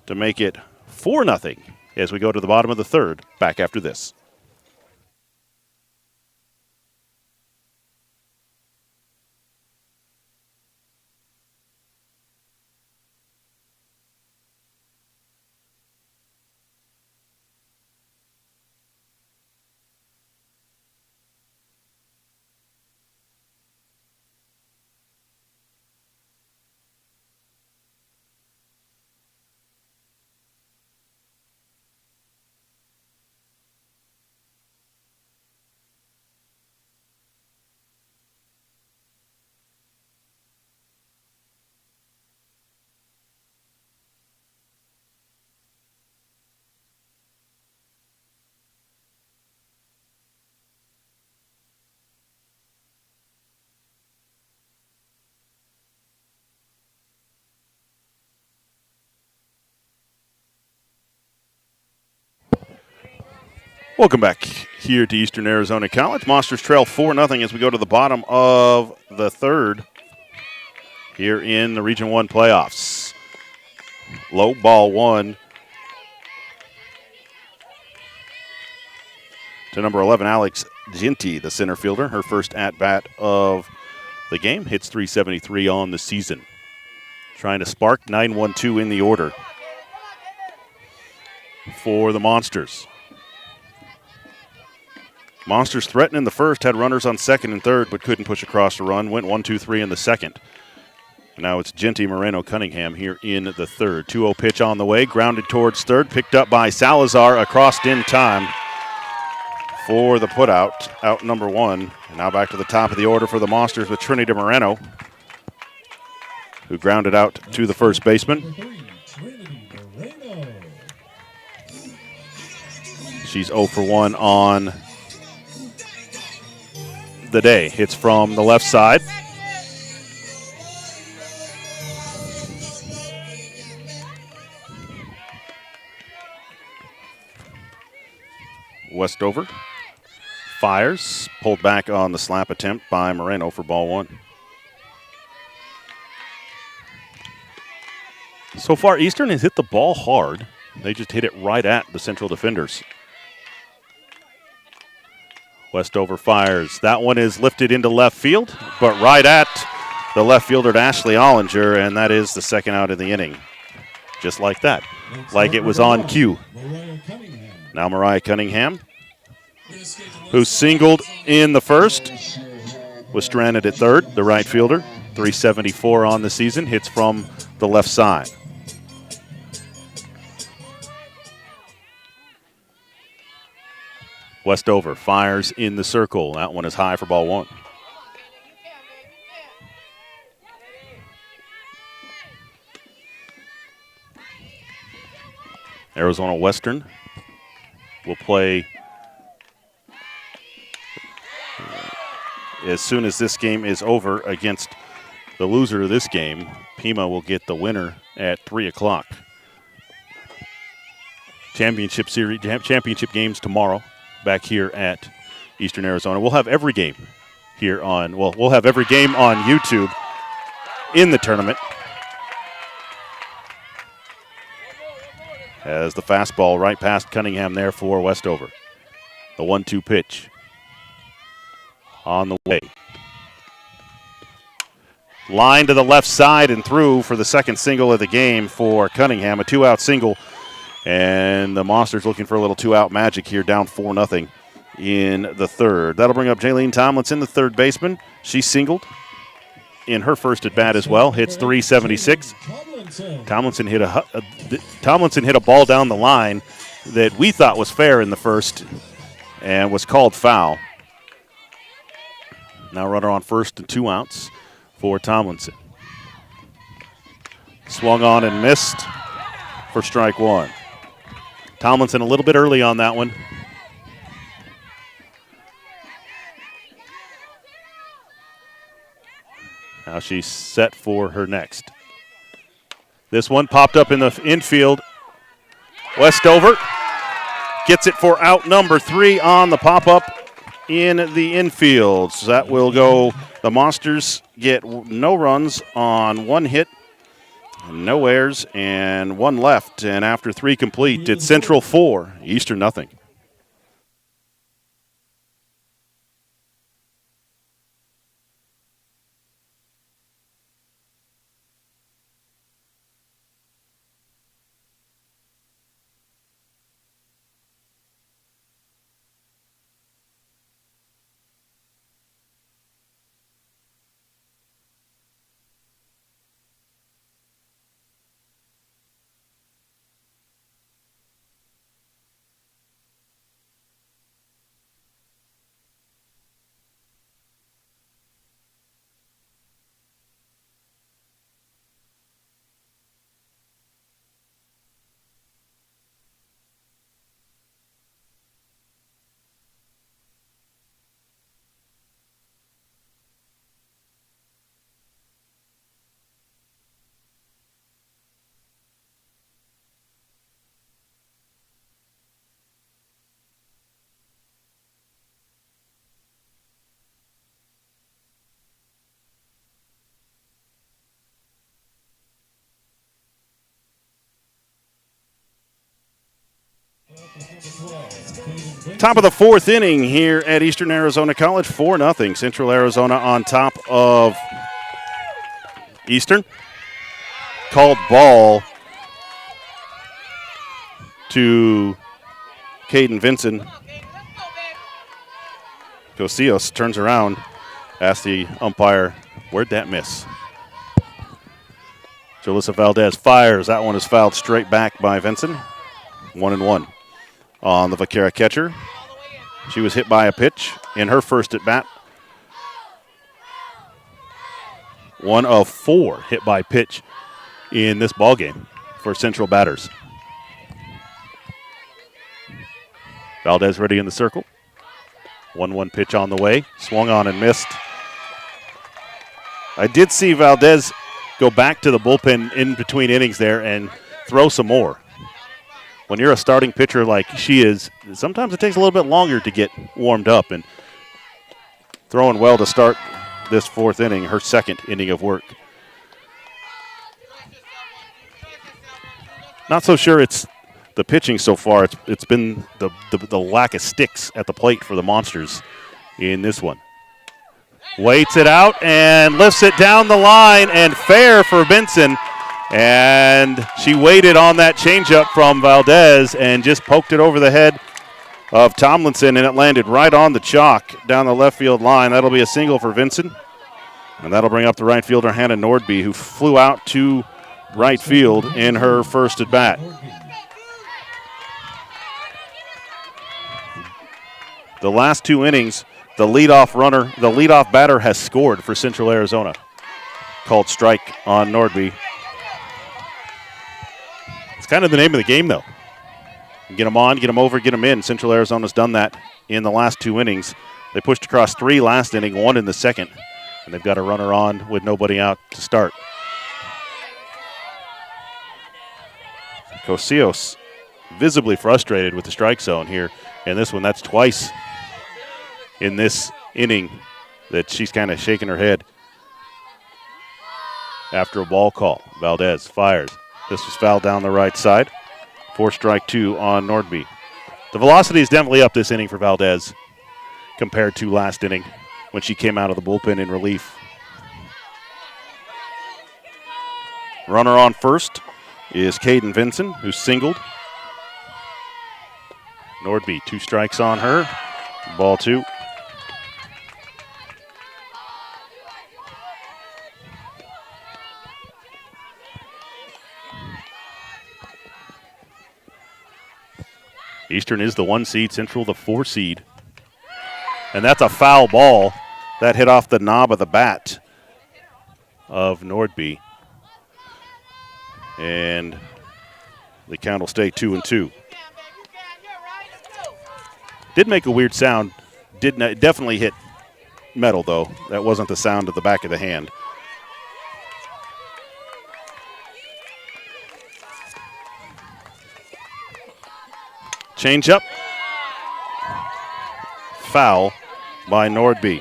to make it 4-0 as we go to the bottom of the third. Back after this. Welcome back here to Eastern Arizona College. Monsters trail 4-0 as we go to the bottom of the third here in the Region 1 playoffs. Low ball 1 to number 11, Alex Ginty, the center fielder. Her first at-bat of the game. Hits .373 on the season. Trying to spark 9-1-2 in the order for the Monsters. Monsters threatened in the first, had runners on second and third, but couldn't push across a run. Went 1-2-3 in the second. Now it's Ginty, Moreno, Cunningham here in the third. 2-0 pitch on the way, grounded towards third, picked up by Salazar across in time for the putout, out number 1. And now back to the top of the order for the Monsters with Trinity Moreno, who grounded out to the first baseman. She's 0 for 1 on the day. Hits from the left side. Westover fires, pulled back on the slap attempt by Moreno for ball 1. So far, Eastern has hit the ball hard. They just hit it right at the Central defenders. Westover fires. That one is lifted into left field, but right at the left fielder, Ashley Ollinger, and that is the second out of the inning. Just like that, like it was on cue. Now Mariah Cunningham, who singled in the first, was stranded at third, the right fielder. 374 on the season, hits from the left side. Westover fires in the circle. That one is high for ball one. Arizona Western will play as soon as this game is over against the loser of this game. Pima will get the winner at 3 o'clock. Championship games tomorrow back here at Eastern Arizona. We'll have every game here on, we'll have every game on YouTube in the tournament. As the fastball right past Cunningham there for Westover. The 1-2 pitch on the way. Line to the left side and through for the second single of the game for Cunningham. A 2-out single. And the Monsters looking for a little 2-out magic here, down 4-0 in the third. That'll bring up Jaylene Tomlinson, the third baseman. She singled in her first at bat as well. Hits 376. Tomlinson hit a ball down the line that we thought was fair in the first and was called foul. Now runner on first and 2 outs for Tomlinson. Swung on and missed for strike one. Tomlinson a little bit early on that one. Now she's set for her next. This one popped up in the infield. Westover gets it for out number 3 on the pop-up in the infield. So that will go, the Monsters get no runs on 1 hit, no errors, and 1 left. And after 3 complete, it's Central 4, Eastern nothing. Top of the 4th inning here at Eastern Arizona College, 4-0. Central Arizona on top of Eastern. Called ball to Caden Vinson. Cosios turns around, asks the umpire, where'd that miss? Jalissa Valdez fires. That one is fouled straight back by Vinson. 1-1 on the Vaquera catcher. She was hit by a pitch in her first at bat. 1 of 4 hit by pitch in this ball game for Central batters. Valdez ready in the circle. 1-1 pitch on the way. Swung on and missed. I did see Valdez go back to the bullpen in between innings there and throw some more. When you're a starting pitcher like she is, sometimes it takes a little bit longer to get warmed up, and throwing well to start this 4th inning, her 2nd inning of work. Not so sure it's the pitching so far, it's been the lack of sticks at the plate for the Monsters in this one. Waits it out and lifts it down the line, and fair for Benson. And she waited on that changeup from Valdez and just poked it over the head of Tomlinson, and it landed right on the chalk down the left field line. That'll be a single for Vincent, and that'll bring up the right fielder Hannah Nordby, who flew out to right field in her first at bat. The last 2 innings, the leadoff batter has scored for Central Arizona. Called strike on Nordby. It's kind of the name of the game, though. Get them on, get them over, get them in. Central Arizona's done that in the last 2 innings. They pushed across 3 last inning, 1 in the second, and they've got a runner on with nobody out to start. Cosillos visibly frustrated with the strike zone here. And this one, that's twice in this inning that she's kind of shaking her head after a ball call. Valdez fires. This was fouled down the right side. 4 strike 2 on Nordby. The velocity is definitely up this inning for Valdez compared to last inning when she came out of the bullpen in relief. Runner on first is Caden Vinson, who singled. Nordby, 2 strikes on her. Ball 2. Eastern is the 1 seed, Central the 4 seed. And that's a foul ball. That hit off the knob of the bat of Nordby. And the count will stay 2-2. Did make a weird sound. Definitely hit metal, though. That wasn't the sound of the back of the hand. Change up. Foul by Nordby.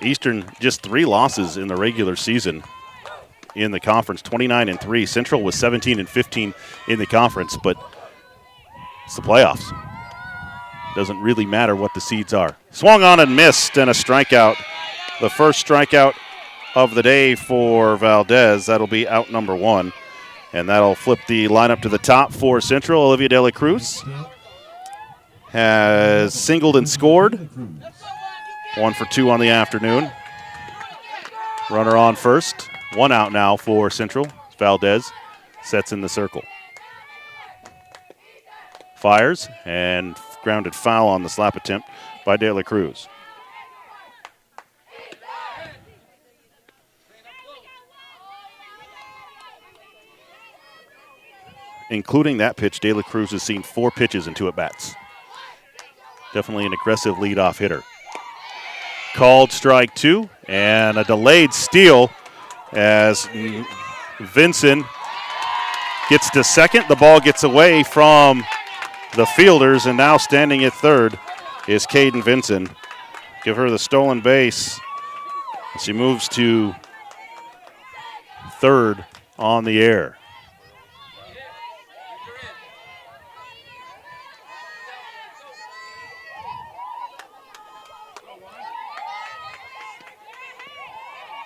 Eastern just 3 losses in the regular season in the conference, 29-3. Central was 17-15 in the conference, but it's the playoffs. Doesn't really matter what the seeds are. Swung on and missed, and a strikeout. The first strikeout of the day for Valdez. That'll be out number 1. And that'll flip the lineup to the top for Central. Olivia De La Cruz has singled and scored. 1 for 2 on the afternoon. Runner on first. 1 out now for Central. Valdez sets in the circle. Fires and grounded foul on the slap attempt by De La Cruz. Including that pitch, De La Cruz has seen 4 pitches and 2 at-bats. Definitely an aggressive leadoff hitter. Called strike 2, and a delayed steal as Vinson gets to second. The ball gets away from the fielders, and now standing at third is Caden Vinson. Give her the stolen base. She moves to third on the air.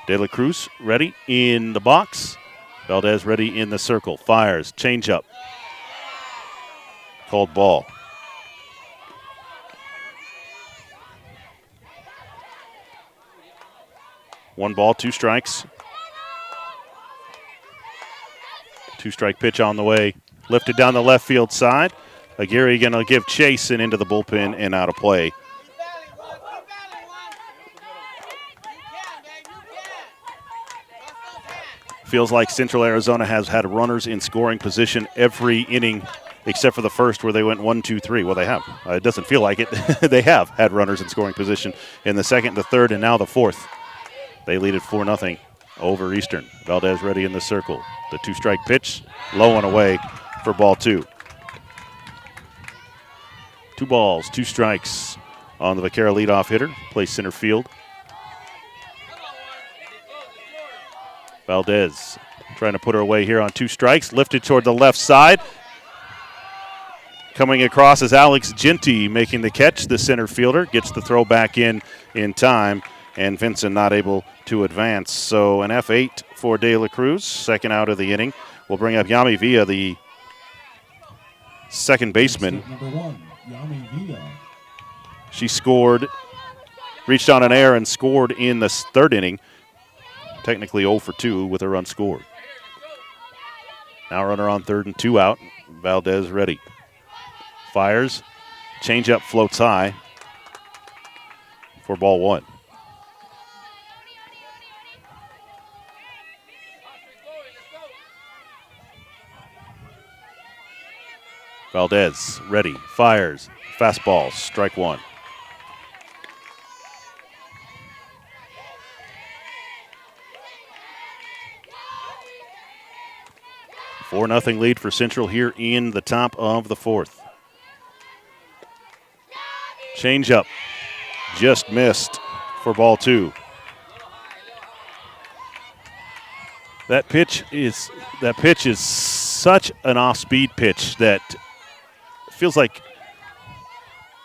De La Cruz ready in the box. Valdez ready in the circle. Fires. Changeup. Called ball. One ball, 2 strikes. 2-strike pitch on the way. Lifted down the left field side. Aguirre going to give chase and into the bullpen and out of play. Feels like Central Arizona has had runners in scoring position every inning except for the first where they went 1-2-3. Well, they have. It doesn't feel like it. They have had runners in scoring position in the second, the third, and now the fourth. They lead it 4-0 over Eastern. Valdez ready in the circle. The 2-strike pitch, low and away for ball 2. 2 balls, 2 strikes on the Vaquera leadoff hitter. Plays center field. Valdez Trying to put her away here on 2 strikes. Lifted toward the left side. Coming across is Alex Ginty making the catch. The center fielder gets the throw back in time, and Vincent not able to advance. So an F8 for De La Cruz, second out of the inning. We'll bring up Yami Villa, the second baseman. Number 1, Yami Villa. She scored, reached on an error and scored in the third inning. Technically 0 for 2 with a run scored. Now runner on third and 2 out. Valdez ready. Fires. Changeup floats high for ball 1. Valdez ready. Fires. Fastball. Strike 1. 4-0 lead for Central here in the top of the 4th. Changeup just missed for ball 2. That pitch is such an off-speed pitch that feels like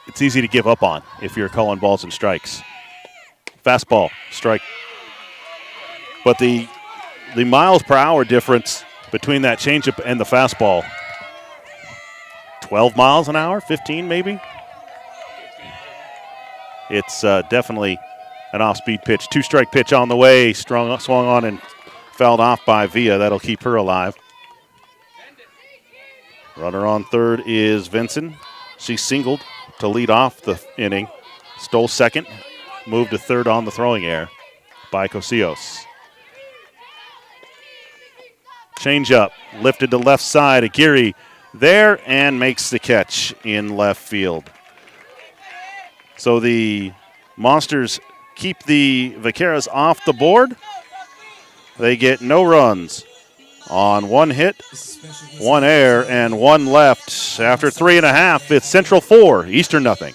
it's easy to give up on if you're calling balls and strikes. Fastball, strike. But the miles per hour difference between that changeup and the fastball, 12 miles an hour, 15 maybe? It's definitely an off-speed pitch. 2-strike pitch on the way, swung on and fouled off by Villa. That'll keep her alive. Runner on third is Vincent. She singled to lead off the inning. Stole second, moved to third on the throwing error by Cosillos. Changeup, lifted to left side. Aguirre there and makes the catch in left field. So the Monsters keep the Vaqueras off the board. They get no runs on 1 hit, 1 error, and 1 left. After 3.5, it's Central 4, Eastern nothing.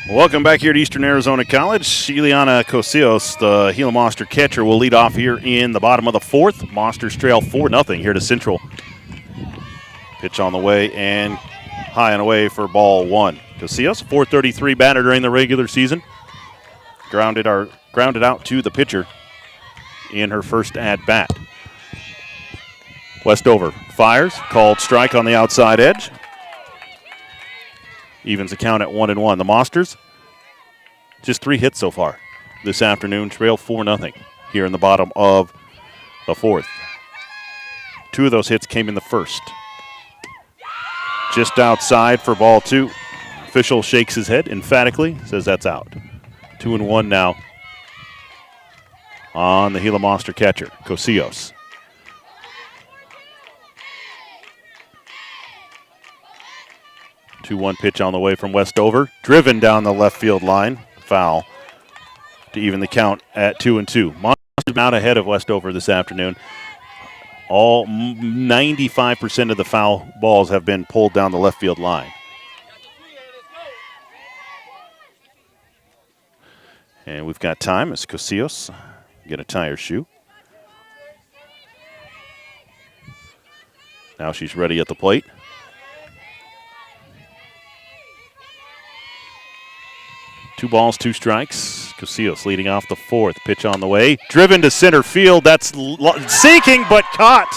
Welcome back here to Eastern Arizona College. Ileana Cosillos, the Gila Monster catcher, will lead off here in the bottom of the 4th. Monsters trail 4-0 here to Central. Pitch on the way and high and away for ball 1. Cosillos, .433 batter during the regular season. Grounded out to the pitcher in her first at-bat. Westover fires, called strike on the outside edge. Evens the count at 1-1. The Monsters, just 3 hits so far this afternoon, trail 4-0 here in the bottom of the 4th. 2 of those hits came in the first. Just outside for ball 2. Official shakes his head emphatically, says that's out. 2-1 now on the Gila Monster catcher, Cosillos. Two-one pitch on the way from Westover. Driven down the left field line. Foul to even the count at 2-2. Monsters out ahead of Westover this afternoon. All 95% of the foul balls have been pulled down the left field line. And we've got time as Cosillos get a tire shoe. Now she's ready at the plate. Two balls, two strikes. Casillas leading off the fourth. Pitch on the way. Driven to center field. That's sinking, but caught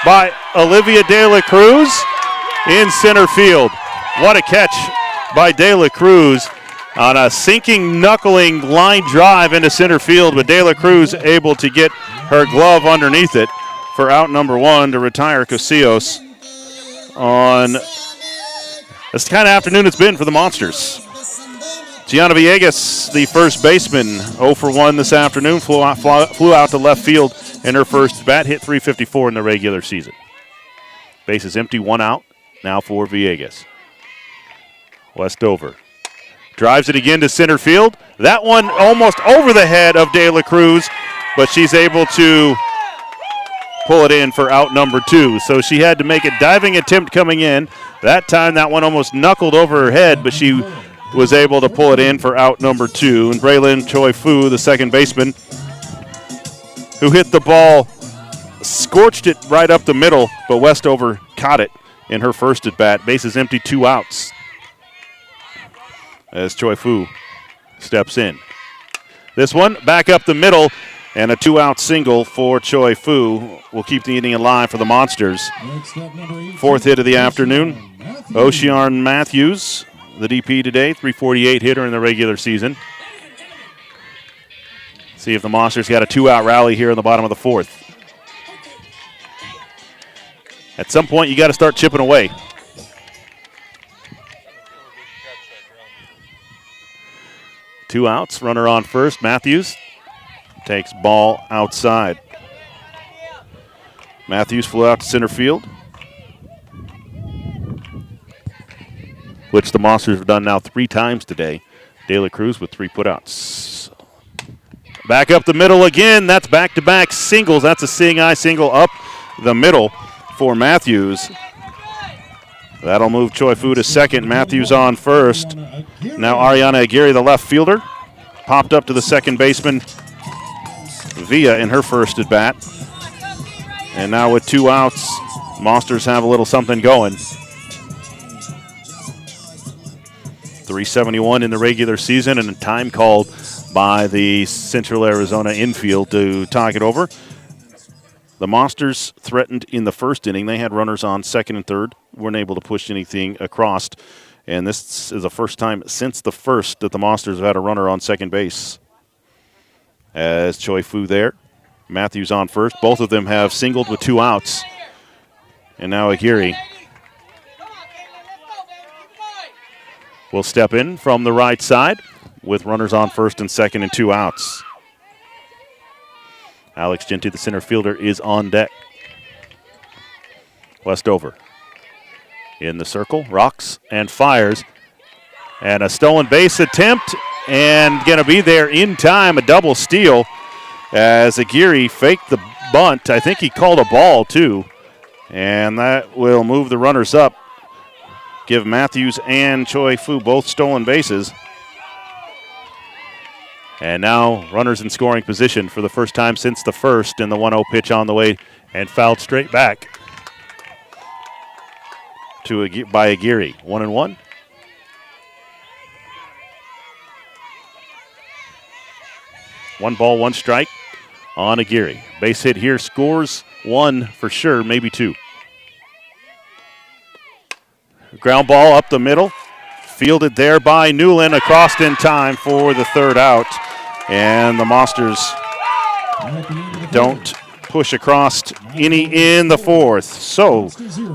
by Olivia De La Cruz in center field. What a catch by De La Cruz on a sinking, knuckling line drive into center field, but De La Cruz able to get her glove underneath it for out number one to retire Casillas on this kind of afternoon it's been for the Monsters. Gianna Villegas, the first baseman, 0 for 1 this afternoon, flew out to left field in her first bat, hit .354 in the regular season. Base is empty, one out, now for Villegas. Westover drives it again to center field. That one almost over the head of De La Cruz, but she's able to pull it in for out number two. So she had to make a diving attempt coming in. That time that one almost knuckled over her head, but she was able to pull it in for out number two. And Braylon Choi Fu, the second baseman, who hit the ball, scorched it right up the middle, but Westover caught it in her first at bat. Base is empty, two outs as Choi Fu steps in. This one back up the middle, and a two-out single for Choi Fu will keep the inning alive for the Monsters. Fourth hit of the afternoon, Ocean Matthews, the DP today, .348 hitter in the regular season. See if the Monsters got a two-out rally here in the bottom of the fourth. At some point, you got to start chipping away. Two outs, runner on first. Matthews takes ball outside. Matthews flew out to center field, which the Monsters have done now 3 times today. De La Cruz with 3 putouts. Back up the middle again. That's back-to-back singles. That's a seeing eye single up the middle for Matthews. That'll move Choi Fu to second. Matthews on first. Now Ariana Aguirre, the left fielder, popped up to the second baseman Villa in her first at bat. And now with 2 outs, Monsters have a little something going. 371 in the regular season, and a time called by the Central Arizona infield to talk it over. The Monsters threatened in the first inning. They had runners on second and third, weren't able to push anything across. And this is the first time since the first that the Monsters have had a runner on second base. As Choi Fu there, Matthews on first. Both of them have singled with 2 outs. And now Aguirre will step in from the right side with runners on first and second and 2 outs. Alex Genty, the center fielder, is on deck. Westover in the circle, rocks and fires. And a stolen base attempt, and going to be there in time, a double steal as Aguirre faked the bunt. I think he called a ball too, and that will move the runners up. Give Matthews and Choi Fu both stolen bases. And now runners in scoring position for the first time since the first, and the 1-0 pitch on the way and fouled straight back by Aguirre. 1-1. One ball, one strike on Aguirre. Base hit here, scores 1 for sure, maybe 2. Ground ball up the middle. Fielded there by Newland, across in time for the third out. And the Monsters don't push across any in the fourth. So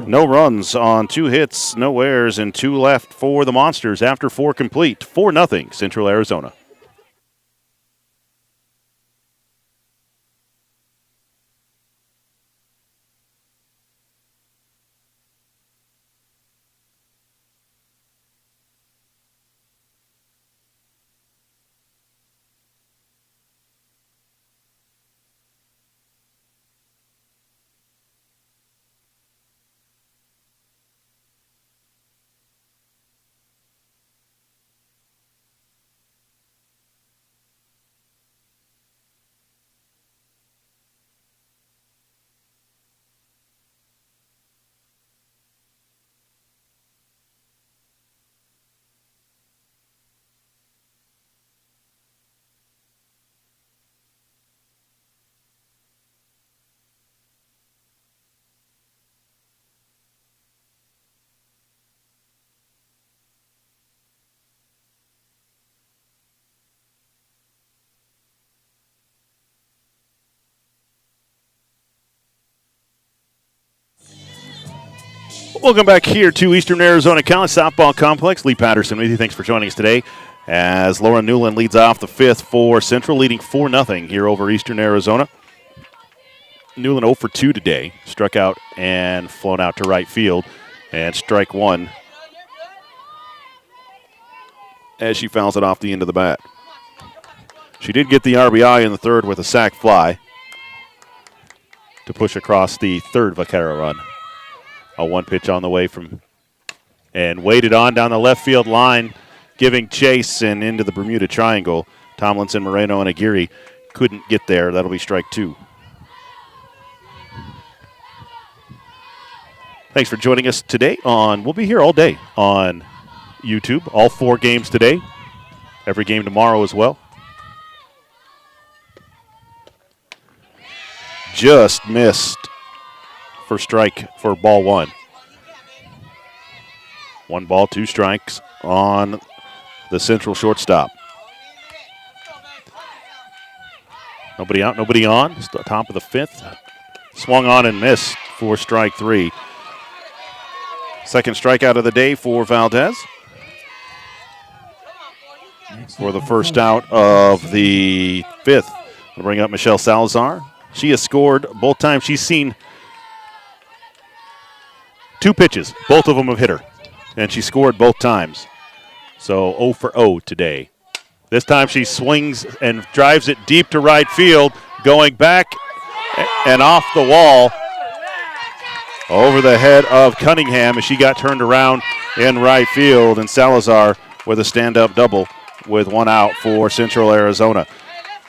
no runs on 2 hits, no errors, and 2 left for the Monsters after 4 complete. 4-0 Central Arizona. Welcome back here to Eastern Arizona College Softball Complex. Lee Patterson with you. Thanks for joining us today as Lauren Newland leads off the fifth for Central, leading 4-0 here over Eastern Arizona. Newland 0 for 2 today. Struck out and flown out to right field. And strike one as she fouls it off the end of the bat. She did get the RBI in the third with a sac fly to push across the third Vaquero run. A one pitch on the way from and waited on down the left field line, giving chase and into the Bermuda Triangle. Tomlinson, Moreno, and Aguirre couldn't get there. That'll be strike two. Thanks for joining us today we'll be here all day on YouTube. All 4 games today. Every game tomorrow as well. Just missed for strike for ball one. 1 ball, 2 strikes on the Central shortstop. Nobody out, nobody on. It's the top of the 5th. Swung on and missed for strike 3. Second strikeout of the day for Valdez. For the first out of the 5th. We'll bring up Michelle Salazar. She has scored both times. She's seen 2 pitches. Both of them have hit her. And she scored both times. So 0 for 0 today. This time she swings and drives it deep to right field, going back and off the wall over the head of Cunningham as she got turned around in right field. And Salazar with a stand-up double with 1 out for Central Arizona.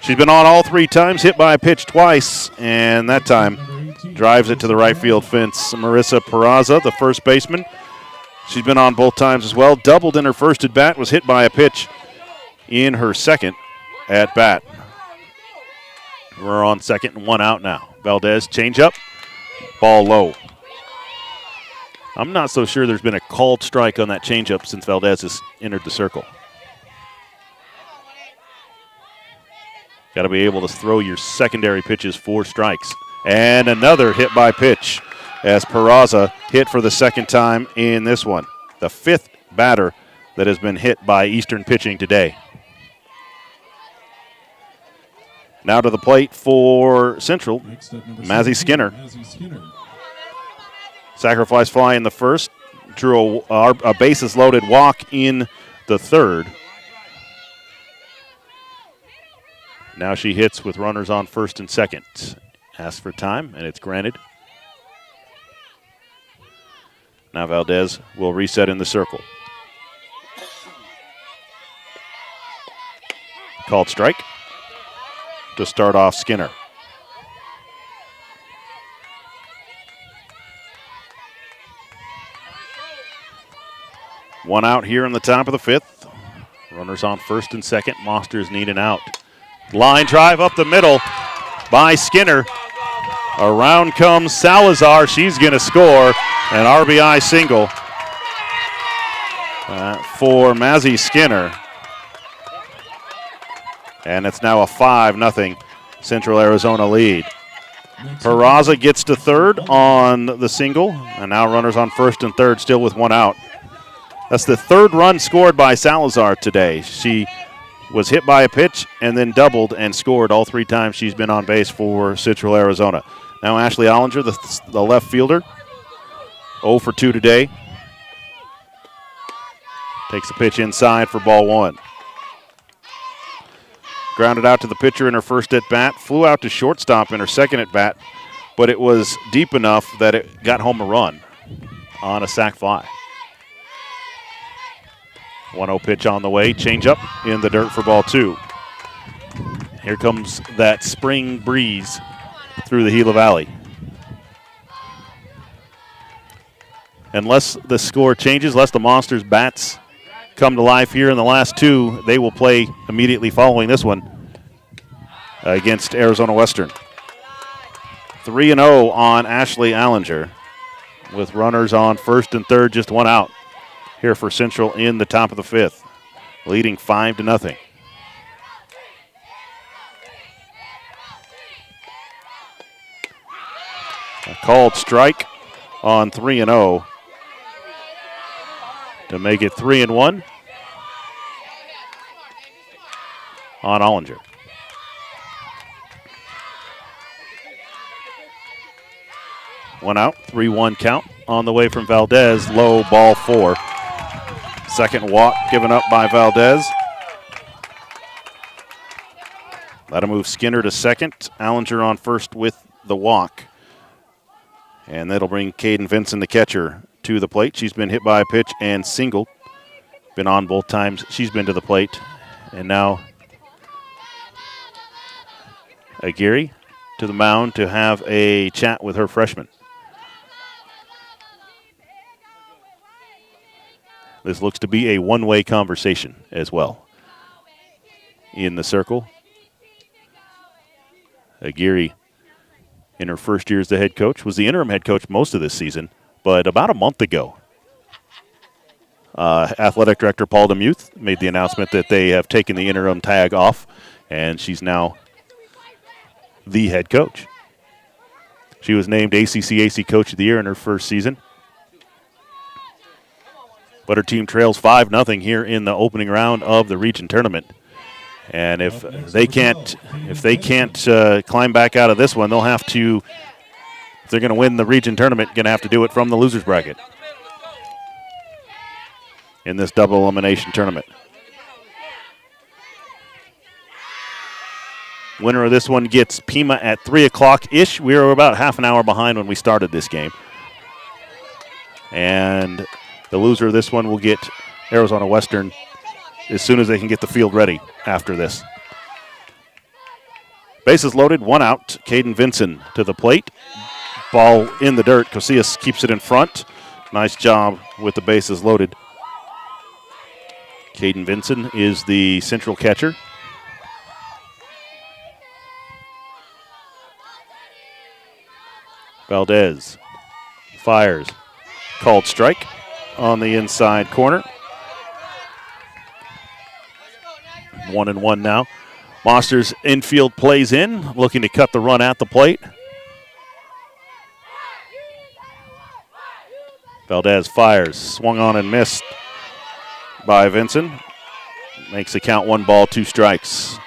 She's been on all 3 times, hit by a pitch twice, and that time drives it to the right field fence. Marissa Peraza, the first baseman, she's been on both times as well. Doubled in her first at bat, was hit by a pitch in her second at bat. We're on second and 1 out now. Valdez, changeup, ball low. I'm not so sure there's been a called strike on that changeup since Valdez has entered the circle. Got to be able to throw your secondary pitches 4 strikes. And another hit by pitch as Peraza hit for the second time in this one. The 5th batter that has been hit by Eastern pitching today. Now to the plate for Central, Mazzy Skinner. Sacrifice fly in the first. Drew a bases loaded walk in the third. Now she hits with runners on first and second. Asks for time, and it's granted. Now Valdez will reset in the circle. Called strike to start off Skinner. One out here in the top of the 5th. Runners on first and second. Monsters need an out. Line drive up the middle by Skinner. Around comes Salazar. She's going to score an RBI single for Mazzy Skinner. And it's now a 5-0 Central Arizona lead. Peraza gets to third on the single, and now runners on first and third, still with 1 out. That's the 3rd run scored by Salazar today. She was hit by a pitch and then doubled and scored all 3 times she's been on base for Central Arizona. Now Ashley Ollinger, the left fielder, 0 for 2 today. Takes the pitch inside for ball 1. Grounded out to the pitcher in her first at bat. Flew out to shortstop in her second at bat, but it was deep enough that it got home a run on a sac fly. 1-0 pitch on the way. Change up in the dirt for ball 2. Here comes that spring breeze through the Gila Valley. Unless the score changes, unless the Monsters' bats come to life here in the last 2, they will play immediately following this one against Arizona Western. 3-0 on Ashley Ollinger with runners on first and third, just 1 out here for Central in the top of the 5th, leading 5-0. A called strike on 3-0 to make it 3-1 on Ollinger. One out, 3-1 count on the way from Valdez. Low, ball 4. Second walk given up by Valdez. That'll move Skinner to second. Ollinger on first with the walk. And that'll bring Caden Vinson, the catcher, to the plate. She's been hit by a pitch and singled. Been on both times she's been to the plate. And now Aguirre to the mound to have a chat with her freshman. This looks to be a one-way conversation as well. In the circle, Aguirre, in her first year as the head coach, was the interim head coach most of this season, but about a month ago, athletic director Paul DeMuth made the announcement that they have taken the interim tag off, and she's now the head coach. She was named ACC Coach of the Year in her first season. But her team trails 5-0 here in the opening round of the region tournament. And if they can't climb back out of this one, they'll have to, if they're going to win the region tournament, going to have to do it from the losers bracket in this double elimination tournament. Winner of this one gets Pima at 3 o'clock-ish. We were about half an hour behind when we started this game. And the loser of this one will get Arizona Western as soon as they can get the field ready after this. Bases loaded, 1 out. Caden Vinson to the plate. Ball in the dirt. Casillas keeps it in front. Nice job with the bases loaded. Caden Vinson is the central catcher. Valdez fires. Called strike on the inside corner. 1-1 now. Monsters infield plays in, looking to cut the run at the plate. Valdez fires, swung on and missed by Vinson. Makes the count 1 ball, 2 strikes.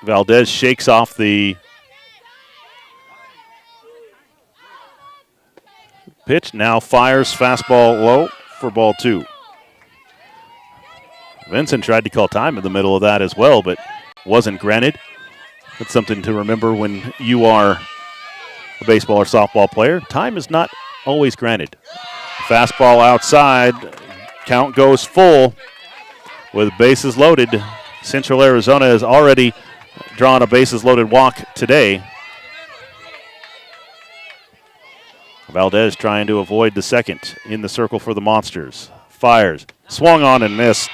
Valdez shakes off the pitch, now fires fastball low for ball 2. Vincent tried to call time in the middle of that as well, but wasn't granted. That's something to remember when you are a baseball or softball player. Time is not always granted. Fastball outside, count goes full with bases loaded. Central Arizona has already drawn a bases-loaded walk today. Valdez trying to avoid the second in the circle for the Monsters. Fires, swung on and missed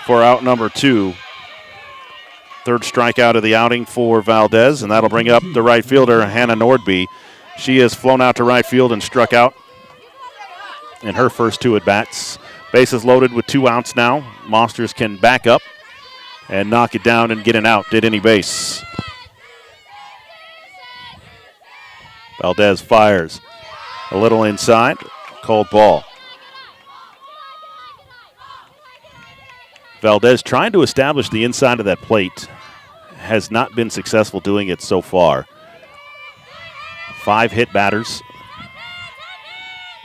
for out number 2. Third strikeout of the outing for Valdez, and that'll bring up the right fielder, Hannah Nordby. She has flown out to right field and struck out in her first 2 at-bats. Bases loaded with 2 outs now. Monsters can back up and knock it down and get an out at any base. Valdez fires a little inside. Called ball. Valdez trying to establish the inside of that plate. Has not been successful doing it so far. 5 hit batters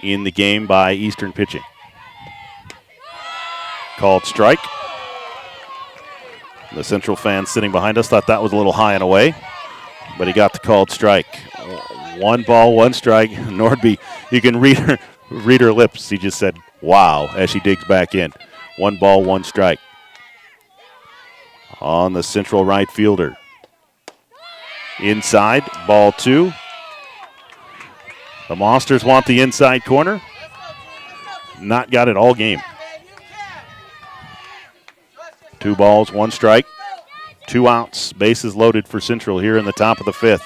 in the game by Eastern pitching. Called strike. The Central fan sitting behind us thought that was a little high and away, but he got the called strike. 1 ball, 1 strike. Nordby, you can read her lips. He just said, wow, as she digs back in. 1 ball, 1 strike. On the Central right fielder. Inside, ball 2. The Monsters want the inside corner. Not got it all game. 2 balls, 1 strike, 2 outs. Bases loaded for Central here in the top of the 5th.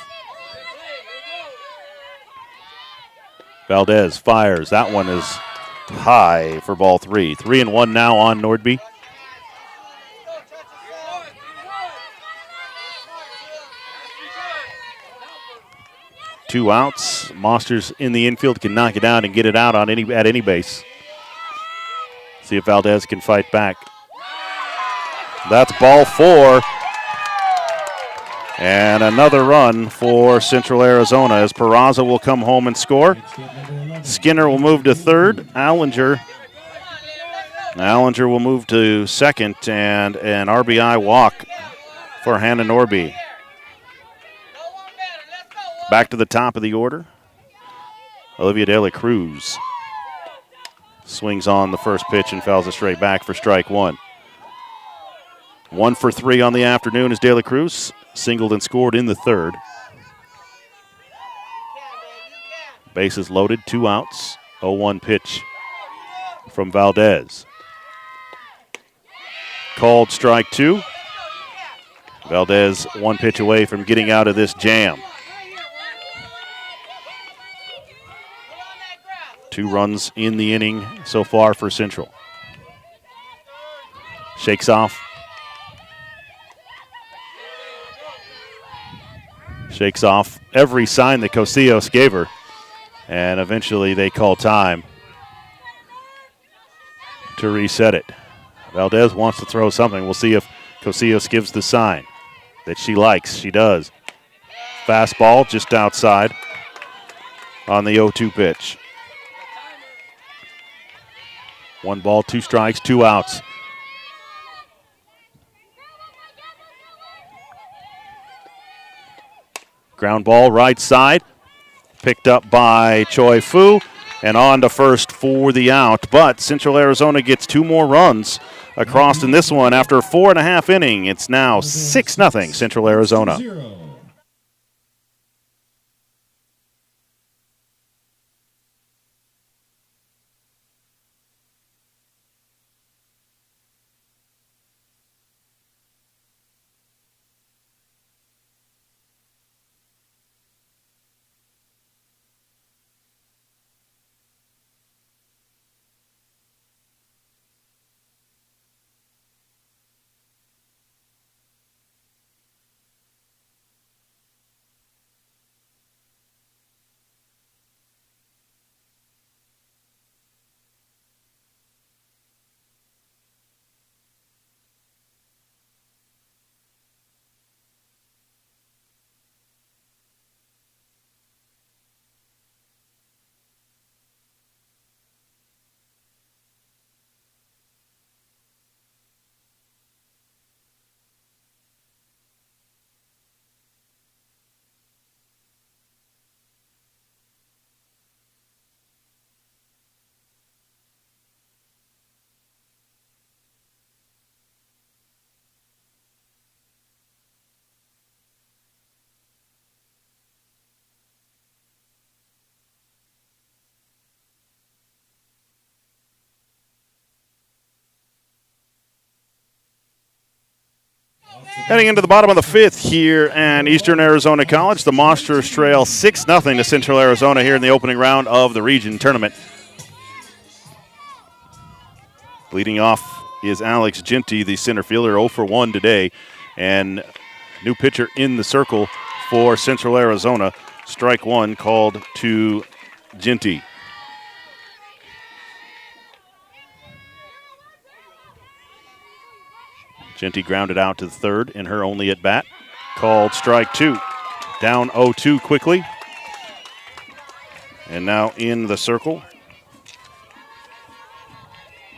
Valdez fires. That one is high for ball 3. 3-1 now on Nordby. Two outs. Monsters in the infield can knock it out and get it out on at any base. See if Valdez can fight back. That's ball 4. And another run for Central Arizona as Peraza will come home and score. Skinner will move to third. Allinger will move to second, and an RBI walk for Hannah Norby. Back to the top of the order. Olivia De La Cruz swings on the first pitch and fouls it straight back for strike 1. 1 for 3 on the afternoon as De La Cruz singled and scored in the third. Bases loaded, 2 outs, 0-1 pitch from Valdez. Called strike 2. Valdez 1 pitch away from getting out of this jam. 2 runs in the inning so far for Central. Shakes off. Shakes off every sign that Cosillos gave her. And eventually they call time to reset it. Valdez wants to throw something. We'll see if Cosillos gives the sign that she likes. She does. Fastball just outside on the 0-2 pitch. 1 ball, 2 strikes, 2 outs. Ground ball right side. Picked up by Choi Fu. And on to first for the out. But Central Arizona gets 2 more runs across in this one. After 4.5 innings, it's now 6-0 Central Arizona. Heading into the bottom of the 5th here at Eastern Arizona College, the Monsters trail 6-0 to Central Arizona here in the opening round of the region tournament. Leading off is Alex Ginty, the center fielder, 0 for 1 today. And new pitcher in the circle for Central Arizona. Strike 1 called to Ginty. Ginty grounded out to the third in her only at bat. Called strike 2. Down 0-2 quickly. And now in the circle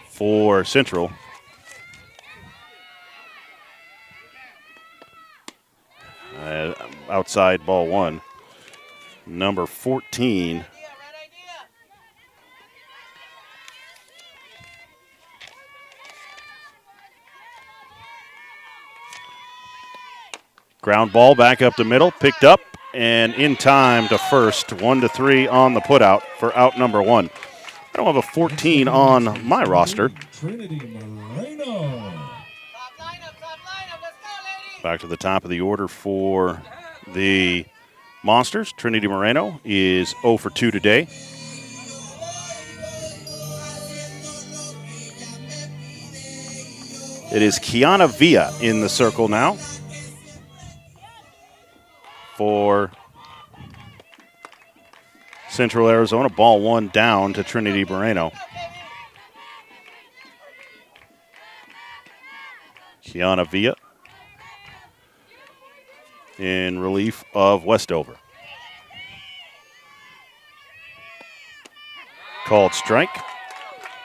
for Central. Outside ball 1. Number 14. Ground ball back up the middle, picked up and in time to first. 1-3 on the putout for out number 1. I don't have a 14 on my roster. Back to the top of the order for the Monsters. Trinity Moreno is 0 for 2 today. It is Kiana Villa in the circle now for Central Arizona. Ball one down to Trinity Moreno. Kiana Villa in relief of Westover. Called strike.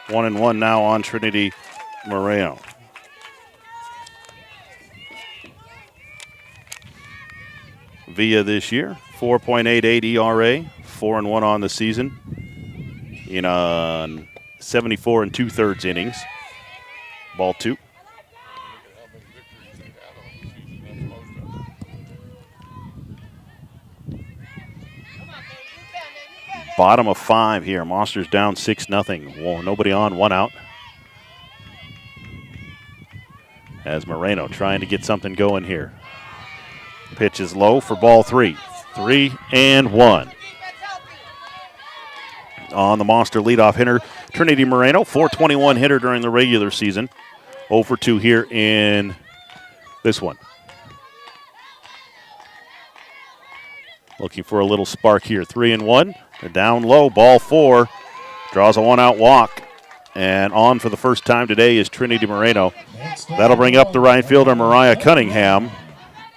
1-1 now on Trinity Moreno. Villa this year, 4.88 ERA, 4-1 on the season in 74 and 2/3 innings. Ball two. Bottom of 5 here. Monsters down 6-0. Well, nobody on, 1 out. As Moreno trying to get something going here. Pitch is low for ball 3. 3-1. On the Monster leadoff hitter, Trinity Moreno, 421 hitter during the regular season. 0 for 2 here in this one. Looking for a little spark here. 3-1. They're down low. Ball 4. Draws a 1-out walk. And on for the first time today is Trinity Moreno. That'll bring up the right fielder, Mariah Cunningham.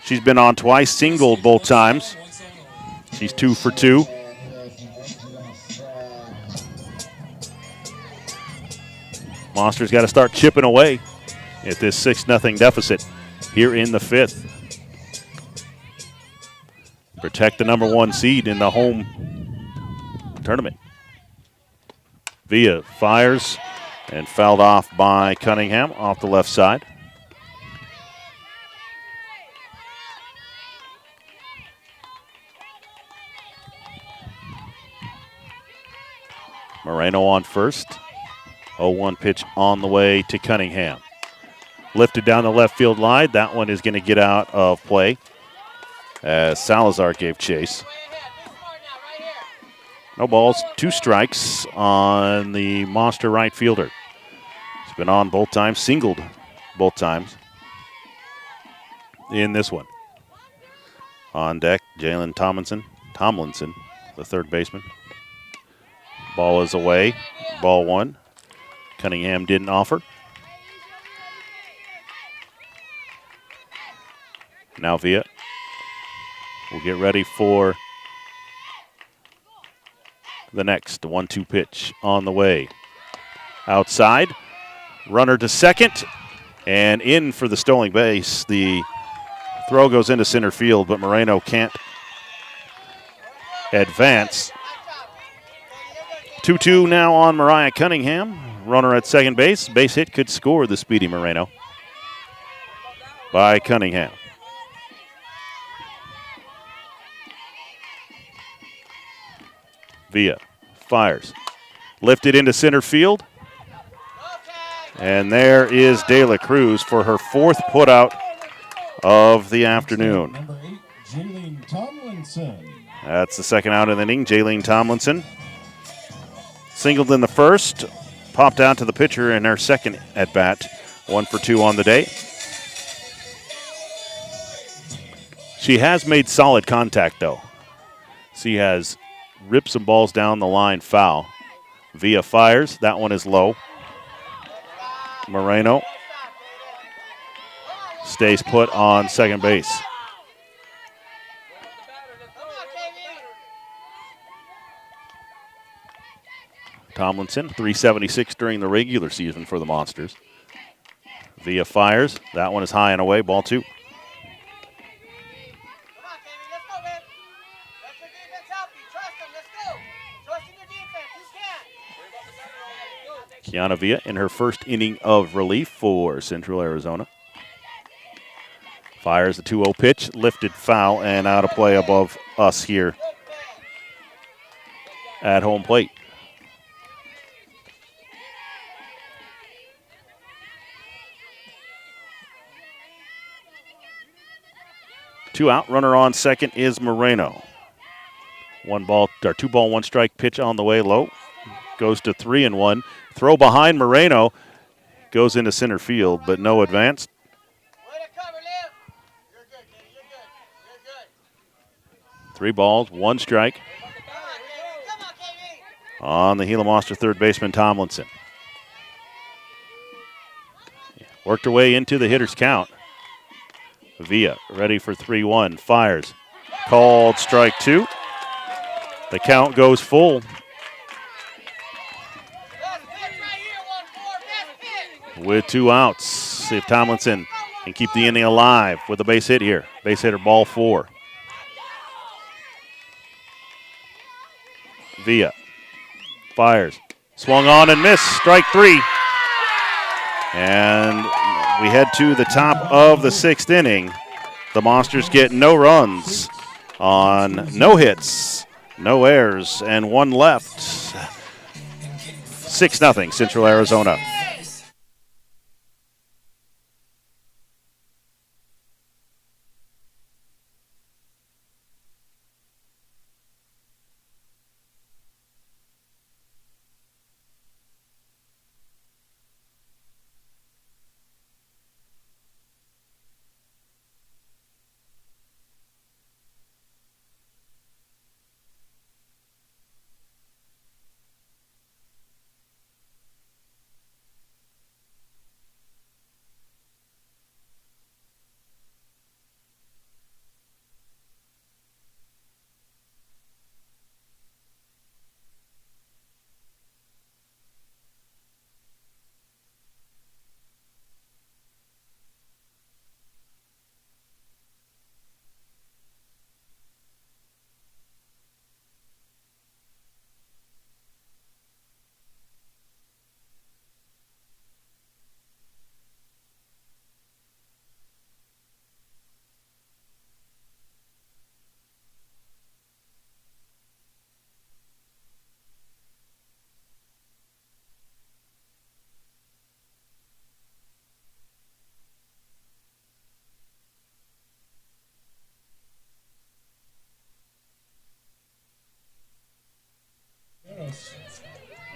She's been on twice, singled both times. She's 2 for 2. Monsters got to start chipping away at this 6-0 deficit here in the 5th. Protect the number 1 seed in the home tournament. Villa fires and fouled off by Cunningham off the left side. Moreno on first. 0-1 pitch on the way to Cunningham. Lifted down the left field line. That one is going to get out of play as Salazar gave chase. No balls, 2 strikes on the Monster right fielder. He's been on both times, singled both times in this one. On deck, Jalen Tomlinson, the third baseman. Ball is away, ball 1. Cunningham didn't offer. Now Villa will get ready for the next 1-2 pitch on the way. Outside, runner to second, and in for the stolen base. The throw goes into center field, but Moreno can't advance. 2-2 now on Mariah Cunningham. Runner at second base. Base hit could score the speedy Moreno by Cunningham. Villa fires. Lifted into center field. And there is De La Cruz for her 4th putout of the afternoon. Number 8, Jaylene Tomlinson. That's the second out of the inning. Jaylene Tomlinson singled in the first. Popped out to the pitcher in her second at bat. 1 for 2 on the day. She has made solid contact, though. She has ripped some balls down the line foul. Villa fires. That one is low. Moreno stays put on second base. Tomlinson, 376 during the regular season for the Monsters. Villa fires. That one is high and away. Ball 2. Kiana Villa in her first inning of relief for Central Arizona. Fires the 2-0 pitch, lifted foul and out of play above us here at home plate. Two out, runner on second is Moreno. 2-ball, 1 strike pitch on the way low. Goes to 3-1. Throw behind Moreno. goes into center field, but no advance. Way to cover, Liv. You're good, Katie. You're good. You're good. 3 balls, 1 strike Come on, Katie. on the Gila Monster third baseman Tomlinson. Worked her way into the hitter's count. Villa ready for 3-1. Fires. Called strike 2. The count goes full. Best pitch right here, 1-4. Best pitch. With 2 outs. See if Tomlinson can keep the inning alive with a base hit here. Base hitter, ball 4. Villa fires. Swung on and missed. Strike 3. And we head to the top of the 6th inning. The Monsters get no runs on no hits, no errors, and 1 left. 6-0 Central Arizona.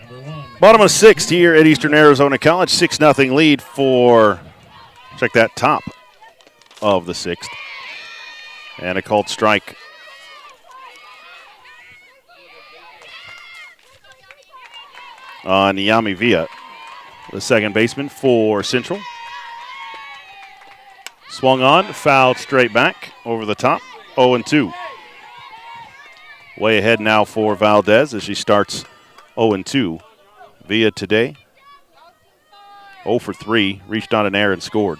Number 1. Bottom of 6th here at Eastern Arizona College. 6-0 lead for, check that, top of the 6th. And a called strike on Yami Villa, the second baseman for Central. Swung on, fouled straight back over the top, 0-2. Way ahead now for Valdez as she starts 0-2. Villa today, 0 for 3, reached on an error and scored.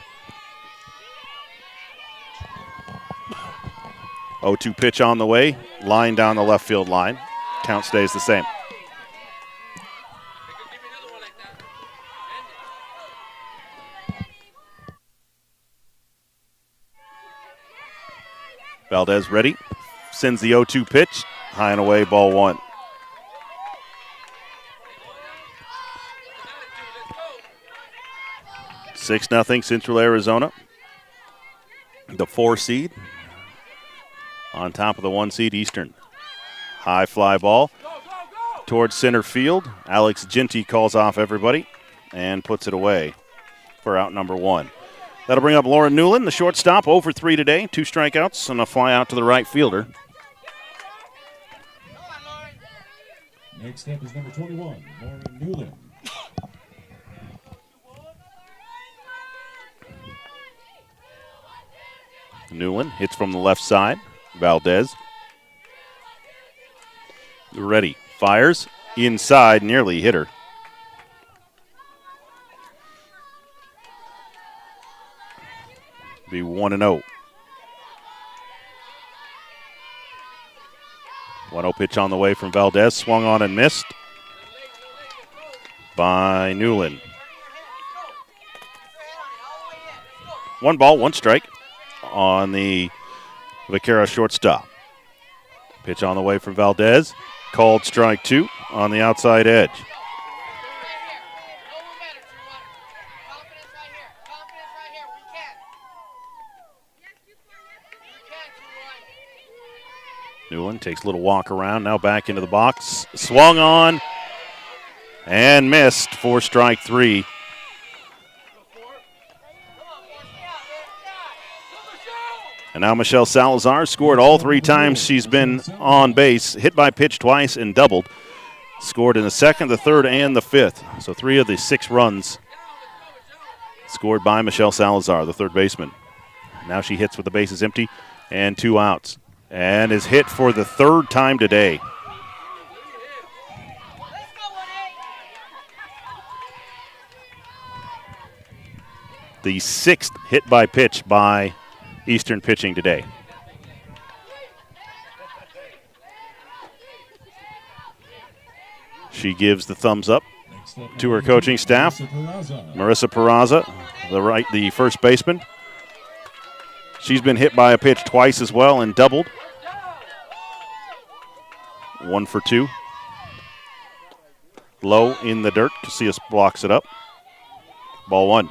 0-2 pitch on the way, line down the left field line. Count stays the same. Valdez ready, sends the 0-2 pitch, high and away, ball 1. Six 0 Central Arizona. The 4 seed on top of the 1 seed Eastern. High fly ball towards center field. Alex Ginty calls off everybody and puts it away for out number 1. That'll bring up Lauren Newland, the shortstop, 0 for 3 today. 2 strikeouts and a fly out to the right fielder. Next up is number 21, Lauren Newland. Newland hits from the left side. Valdez ready. Fires inside, nearly hit her. Be 1-0. 1-0 pitch on the way from Valdez. Swung on and missed by Newland. 1 ball, 1 strike on the Vaquera shortstop. Pitch on the way from Valdez. Called strike 2 on the outside edge. Newland takes a little walk around, now back into the box. Swung on and missed for strike 3. And now Michelle Salazar scored all 3 times she's been on base, hit by pitch twice and doubled. Scored in the 2nd, the 3rd, and the 5th. So 3 of the 6 runs scored by Michelle Salazar, the 3rd baseman. Now she hits with the bases empty and 2 outs. And is hit for the 3rd time today. The 6th hit by pitch by Eastern pitching today. She gives the thumbs up to her coaching staff. Marissa Peraza, the first baseman. She's been hit by a pitch twice as well and doubled. 1 for 2. Low in the dirt. Casillas blocks it up. Ball 1.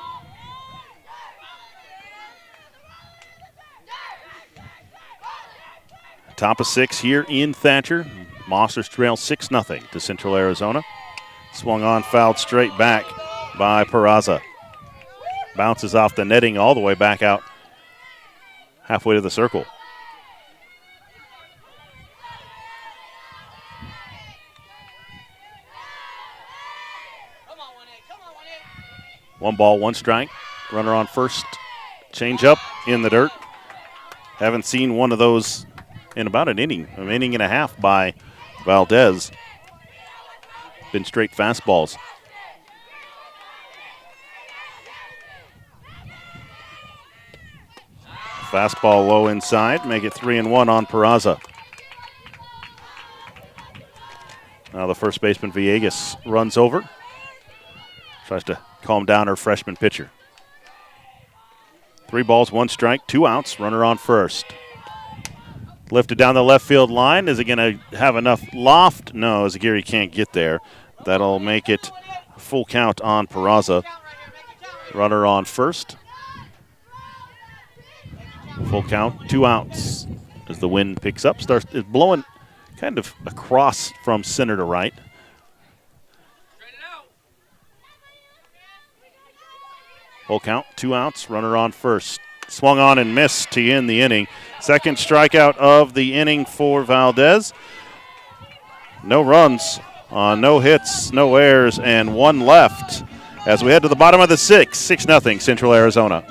Top of 6 here in Thatcher. Monsters trail 6-0 to Central Arizona. Swung on, fouled straight back by Peraza. Bounces off the netting all the way back out halfway to the circle. One ball, 1 strike. Runner on first. Change up in the dirt. Haven't seen one of those in about an inning and a half by Valdez. Been straight fastballs. Fastball low inside, make it 3-1 on Peraza. Now the first baseman Villegas runs over. Tries to calm down her freshman pitcher. 3 balls, 1 strike, 2 outs, runner on first. Lifted down the left field line. Is it going to have enough loft? No, Zagiri can't get there. That'll make it full count on Peraza. Runner on first. Full count, 2 outs. As the wind picks up, is blowing kind of across from center to right. Full count, 2 outs, runner on first. Swung on and missed to end the inning. Second strikeout of the inning for Valdez. No runs, no hits, no errors, and 1 left as we head to the bottom of the 6th. 6-0 Central Arizona.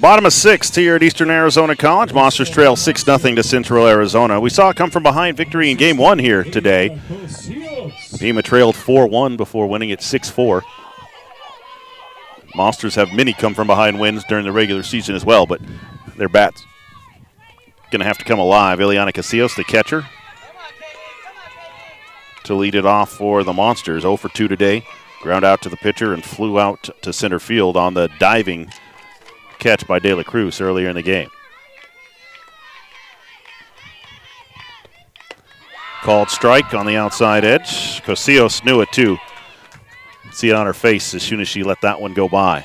Bottom of 6th here at Eastern Arizona College. Monsters trail 6-0 to Central Arizona. We saw a come from behind victory in Game 1 here today. Pima trailed 4-1 before winning it 6-4. Monsters have many come from behind wins during the regular season as well, but their bat's going to have to come alive. Ileana Casillas, the catcher, to lead it off for the Monsters. 0 for 2 today. Ground out to the pitcher and flew out to center field on the diving catch by De La Cruz earlier in the game. Called strike on the outside edge. Casillas knew it too. See it on her face as soon as she let that one go by.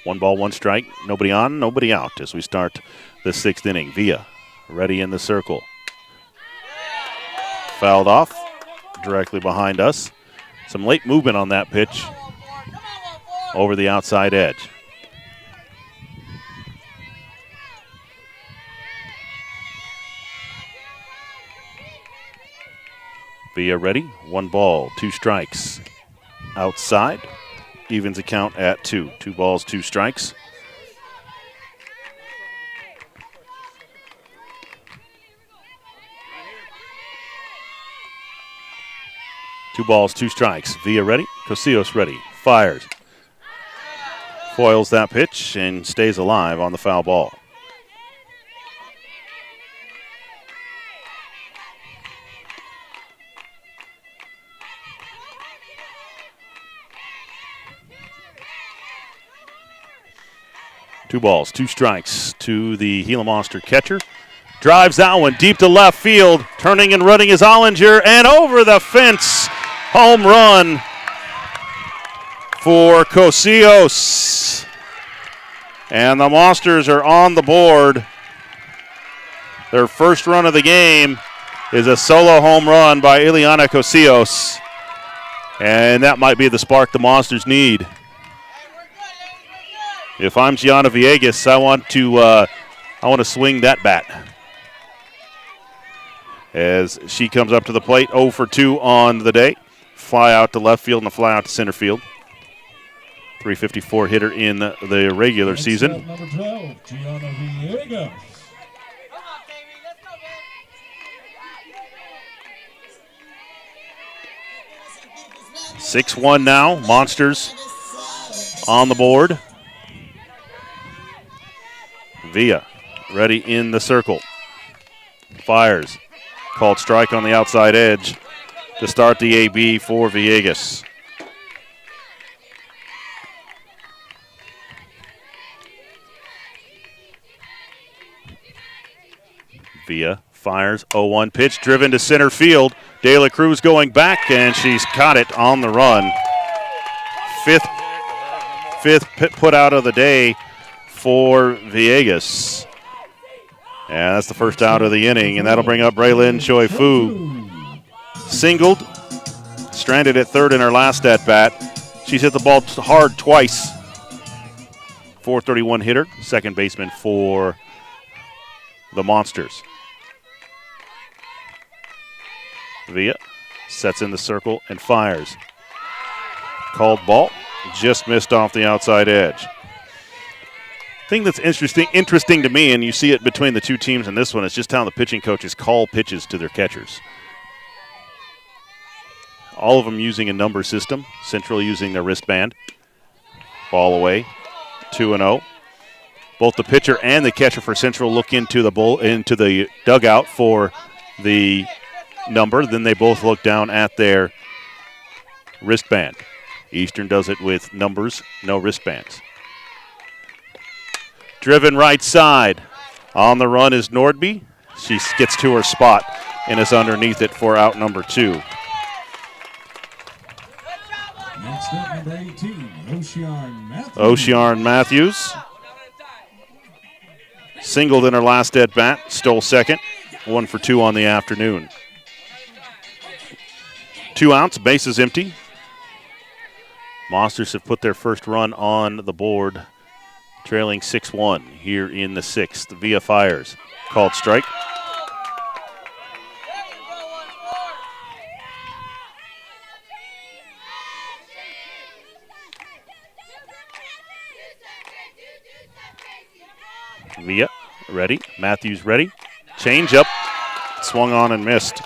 1 ball, 1 strike. Nobody on, nobody out as we start the 6th inning. Villa ready in the circle. Fouled off directly behind us. Some late movement on that pitch over the outside edge. Villa ready. 1 ball, 2 strikes. Outside. Evens the count at 2. 2 balls, 2 strikes. Two balls, 2 strikes. Villa ready. Cosillos ready. Fires. Foils that pitch and stays alive on the foul ball. Two balls, 2 strikes to the Gila Monster catcher. Drives that one deep to left field. Turning and running is Ollinger, and over the fence. Home run for Cosillos. And the Monsters are on the board. Their first run of the game is a solo home run by Ileana Cosillos. And that might be the spark the Monsters need. If I'm Gianna Villegas, I want to swing that bat. As she comes up to the plate, 0 for 2 on the day. Fly out to left field and a fly out to center field. 354 hitter in the regular season. Number 12, Gianna Villegas. 6-1 now. Monsters on the board. Villa ready in the circle. Fires. Called strike on the outside edge to start the AB for Villegas. Villa fires. 0-1 pitch driven to center field. De La Cruz going back, and she's caught it on the run. Fifth put out of the day for Villegas. And that's the first out of the inning, and that'll bring up Braylon Choi Fu. Singled, stranded at third in her last at-bat. She's hit the ball hard twice. 431 hitter, second baseman for the Monsters. Villa sets in the circle and fires. Called ball, just missed off the outside edge. Thing that's interesting to me, and you see it between the two teams in this one, is just how the pitching coaches call pitches to their catchers. All of them using a number system, Central using their wristband. Ball away, 2-0. Both the pitcher and the catcher for Central look into the dugout for the number. Then they both look down at their wristband. Eastern does it with numbers, no wristbands. Driven right side. On the run is Nordby. She gets to her spot and is underneath it for out number 2. Next up, number 18, Ocean Matthews. Singled in her last at bat, stole second. 1 for 2 on the afternoon. 2 outs, bases empty. Monsters have put their first run on the board, trailing 6-1 here in the 6th. Villa fires. Called strike. Villa ready. Matthews ready. Change up. Swung on and missed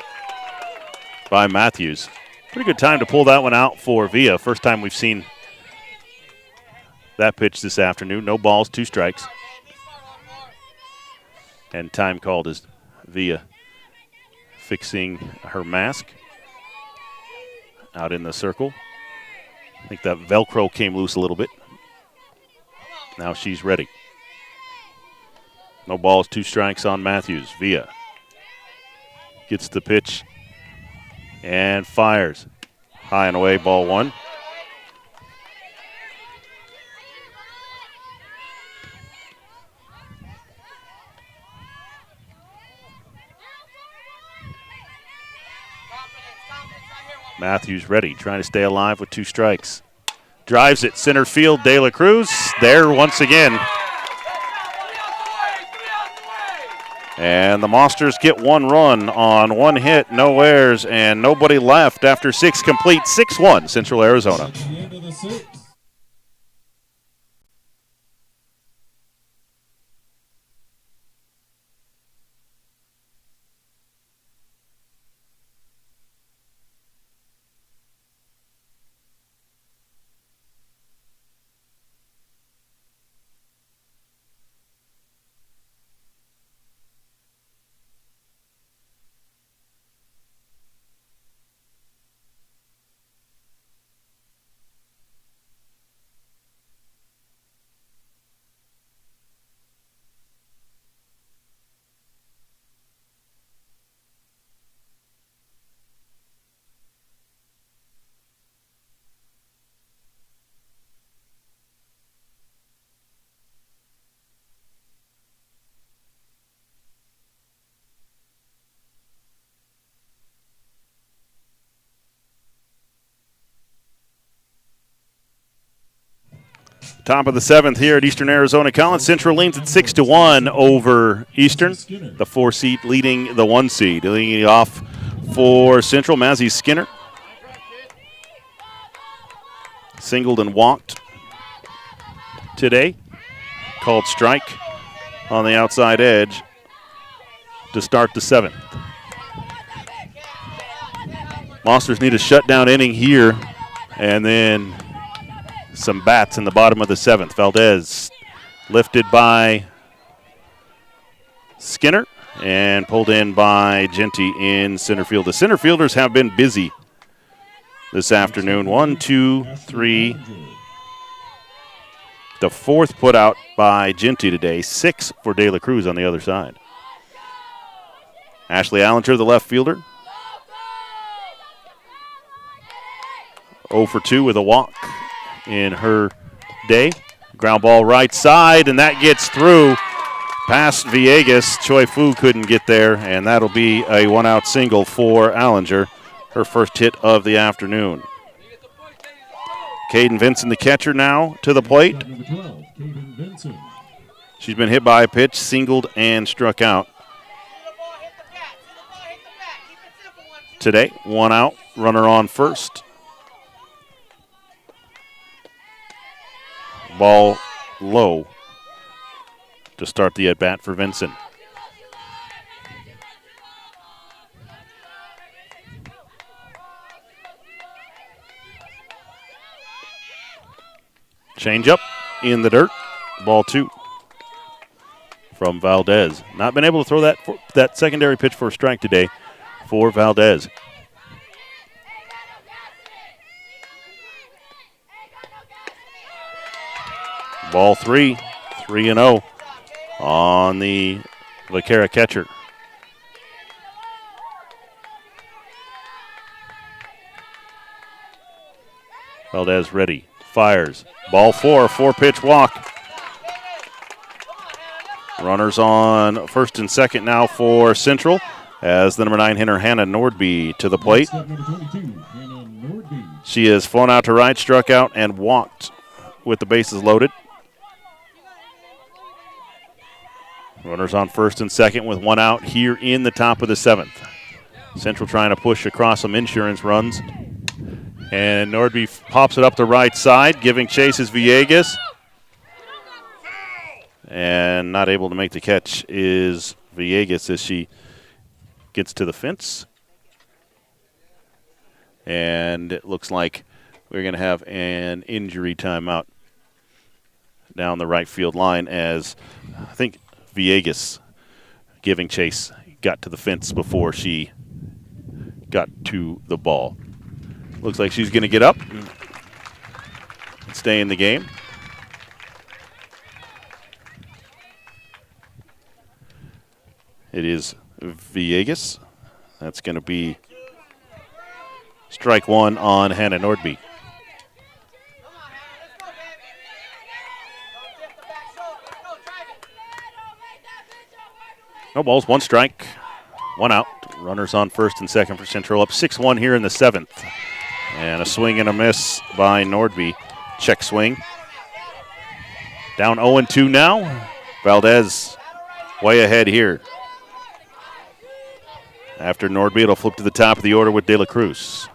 by Matthews. Pretty good time to pull that one out for Villa. First time we've seen that pitch this afternoon. No balls, 2 strikes. And time called as Villa fixing her mask out in the circle. I think that Velcro came loose a little bit. Now she's ready. No balls, 2 strikes on Matthews. Villa gets the pitch and fires. High and away, ball 1. Matthews ready, trying to stay alive with 2 strikes. Drives it center field. De La Cruz there once again. And the Monsters get one run on one hit, no errors, and nobody left after 6 complete. 6-1 Central Arizona. At the end of the sixth. Top of the 7th here at Eastern Arizona College. Central leads at 6-1 over Eastern. The 4 seed leading the 1 seed. Leading it off for Central, Mazzy Skinner. Singled and walked today. Called strike on the outside edge to start the 7th. Monsters need a shutdown inning here, and then some bats in the bottom of the 7th. Valdez lifted by Skinner and pulled in by Genty in center field. The center fielders have been busy this afternoon. 1, 2, 3. The 4th put out by Genty today. 6 for De La Cruz on the other side. Ashley Allinger, the left fielder. 0 for 2 with a walk in her day. Ground ball right side, and that gets through past Villegas. Choi Fu couldn't get there, and that'll be a 1-out single for Allinger, her first hit of the afternoon. Caden Vinson, the catcher, now to the plate. Number 12, Caden Vinson. She's been hit by a pitch, singled, and struck out. Today, 1 out, runner on first. Ball low to start the at-bat for Vinson. Change up in the dirt. Ball 2 from Valdez. Not been able to throw that secondary pitch for a strike today for Valdez. Ball 3, 3-0 on the Vaquera catcher. Valdez ready, fires. Ball 4, 4-pitch walk. Runners on first and second now for Central as the number 9 hitter Hannah Nordby to the plate. Number 22, Hannah Nordby. She has flown out to right, struck out, and walked with the bases loaded. Runners on first and second with 1 out here in the top of the 7th. Central trying to push across some insurance runs. And Nordby pops it up the right side, giving chase is Villegas. And not able to make the catch is Villegas as she gets to the fence. And it looks like we're going to have an injury timeout down the right field line as I think Villegas giving chase got to the fence before she got to the ball. Looks like she's going to get up and stay in the game. It is Villegas. That's going to be strike 1 on Hannah Nordby. No balls, 1 strike, 1 out. Runners on first and second for Central. Up 6-1 here in the 7th. And a swing and a miss by Nordby. Check swing. Down 0-2 now. Valdez way ahead here. After Nordby, it'll flip to the top of the order with De La Cruz.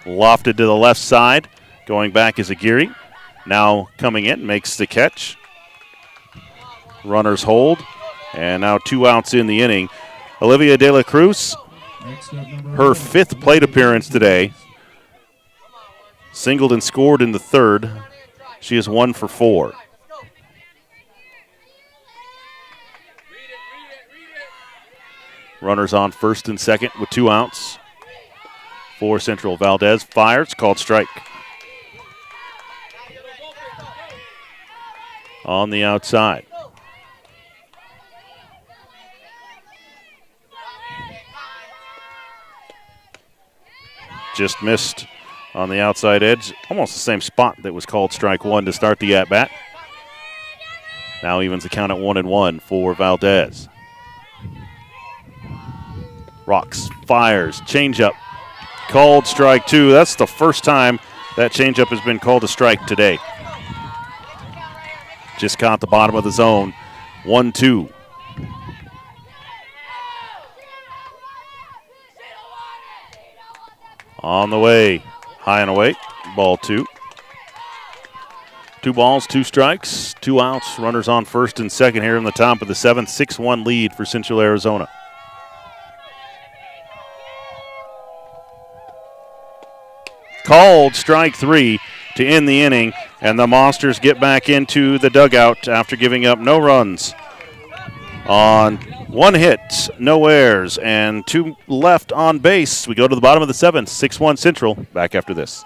Lofted to the left side. Going back is Aguirre. Now coming in, makes the catch. Runners hold. And now 2 outs in the inning. Olivia De La Cruz, her 5th plate appearance today. Singled and scored in the 3rd. She is 1 for 4. Runners on first and second with 2 outs. For Central, Valdez fires, called strike. On the outside. Just missed on the outside edge. Almost the same spot that was called strike 1 to start the at-bat. Now evens the count at 1-1 for Valdez. Rocks, fires, changeup. Called strike 2. That's the first time that changeup has been called a strike today. Just caught the bottom of the zone. 1-2. On the way. High and away. Ball 2. 2 balls, 2 strikes, 2 outs. Runners on first and second here in the top of the 7th. 6-1 lead for Central Arizona. Called strike 3 to end the inning, and the Monsters get back into the dugout after giving up no runs on 1 hit, no errors, and 2 left on base. We go to the bottom of the 7th, 6-1 Central. Back after this.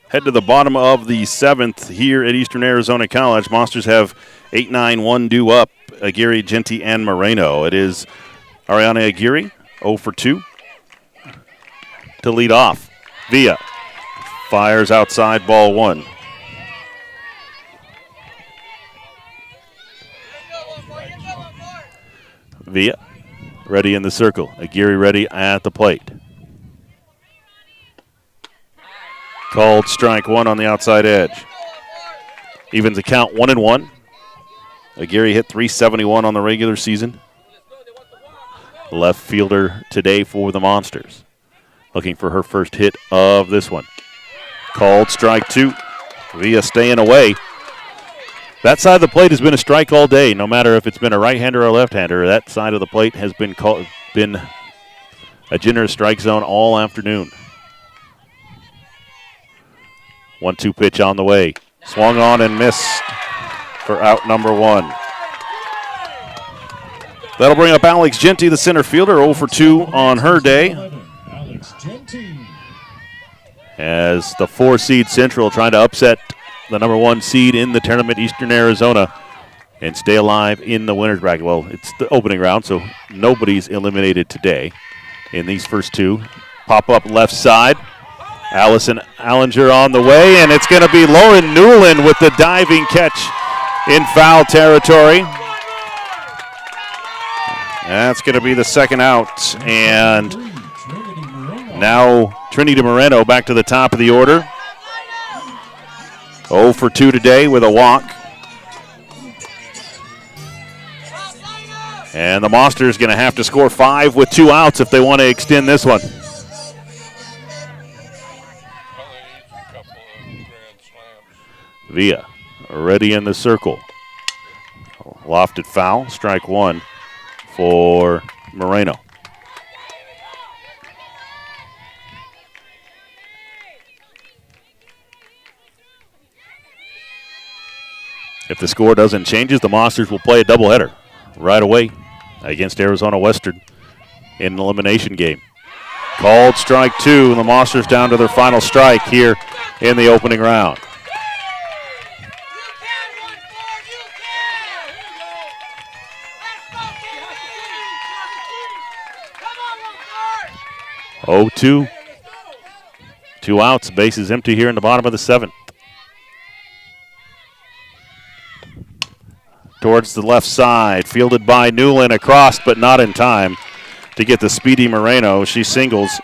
Head to the bottom of the 7th here at Eastern Arizona College. Monsters have 8-9-1 due up. Aguirre, Genti, and Moreno. It is Ariana Aguirre, 0 for 2 to lead off. Villa fires outside, ball 1. Villa ready in the circle. Aguirre ready at the plate. Called strike 1 on the outside edge. Evens the count 1-1. Aguirre hit .371 on the regular season. Left fielder today for the Monsters. Looking for her first hit of this one. Called strike 2. Villa staying away. That side of the plate has been a strike all day, no matter if it's been a right-hander or a left-hander. That side of the plate has been a generous strike zone all afternoon. 1-2 pitch on the way. Swung on and missed for out number 1. That'll bring up Alex Genti, the center fielder, 0 for 2 on her day. As the 4-seed Central trying to upset the number 1 seed in the tournament, Eastern Arizona, and stay alive in the winner's bracket. Well, it's the opening round, so nobody's eliminated today in these first 2. Pop up left side. Allison Allinger on the way, and it's going to be Lauren Newland with the diving catch in foul territory. That's going to be the second out, and now Trinity Moreno back to the top of the order. 0 for 2 today with a walk. And the Monsters going to have to score 5 with 2 outs if they want to extend this one. Villa ready in the circle. Lofted foul, strike 1 for Moreno. If the score doesn't change, the Monsters will play a doubleheader right away against Arizona Western in an elimination game. Called strike 2, and the Monsters down to their final strike here in the opening round. Oh, 2. 2 outs, bases empty here in the bottom of the 7th. Towards the left side, fielded by Newland, across, but not in time to get the speedy Moreno. She singles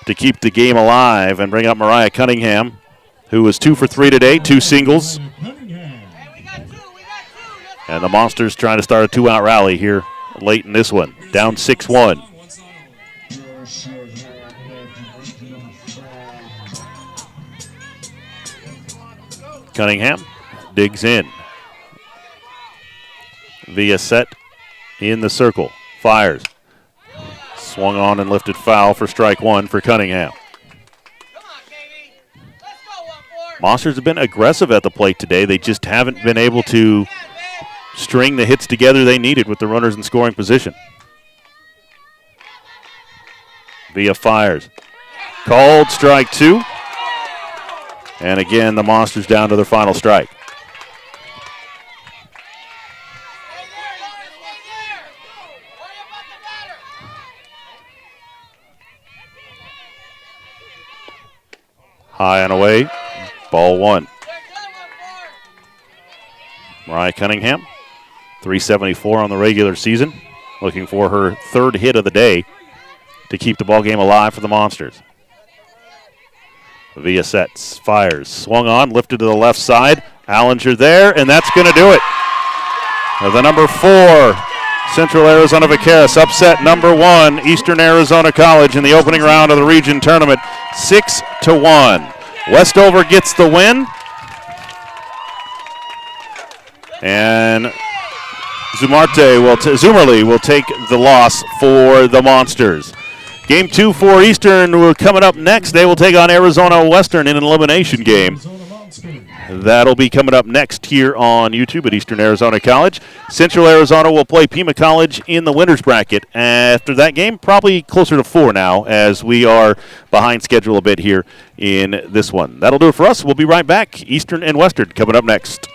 to keep the game alive and bring up Mariah Cunningham, who was 2 for 3 today, 2 singles. And the Monsters trying to start a 2-out rally here late in this one, down 6-1. Cunningham digs in. Villa set in the circle. Fires. Swung on and lifted foul for strike 1 for Cunningham. Monsters have been aggressive at the plate today. They just haven't been able to string the hits together they needed with the runners in scoring position. Villa fires. Called strike 2. And again, the Monsters down to their final strike. High and away, ball 1. Mariah Cunningham, 374 on the regular season, looking for her 3rd hit of the day to keep the ball game alive for the Monsters. Villa sets, fires, swung on, lifted to the left side. Allinger there, and that's going to do it. The number 4, Central Arizona Vaqueras upset number 1, Eastern Arizona College in the opening round of the region tournament, 6-1. Westover gets the win. And Zumerly will take the loss for the Monsters. Game 2 for Eastern coming up next. They will take on Arizona Western in an elimination game. That'll be coming up next here on YouTube at Eastern Arizona College. Central Arizona will play Pima College in the winners bracket. After that game, probably closer to 4 now, as we are behind schedule a bit here in this one. That'll do it for us. We'll be right back. Eastern and Western coming up next.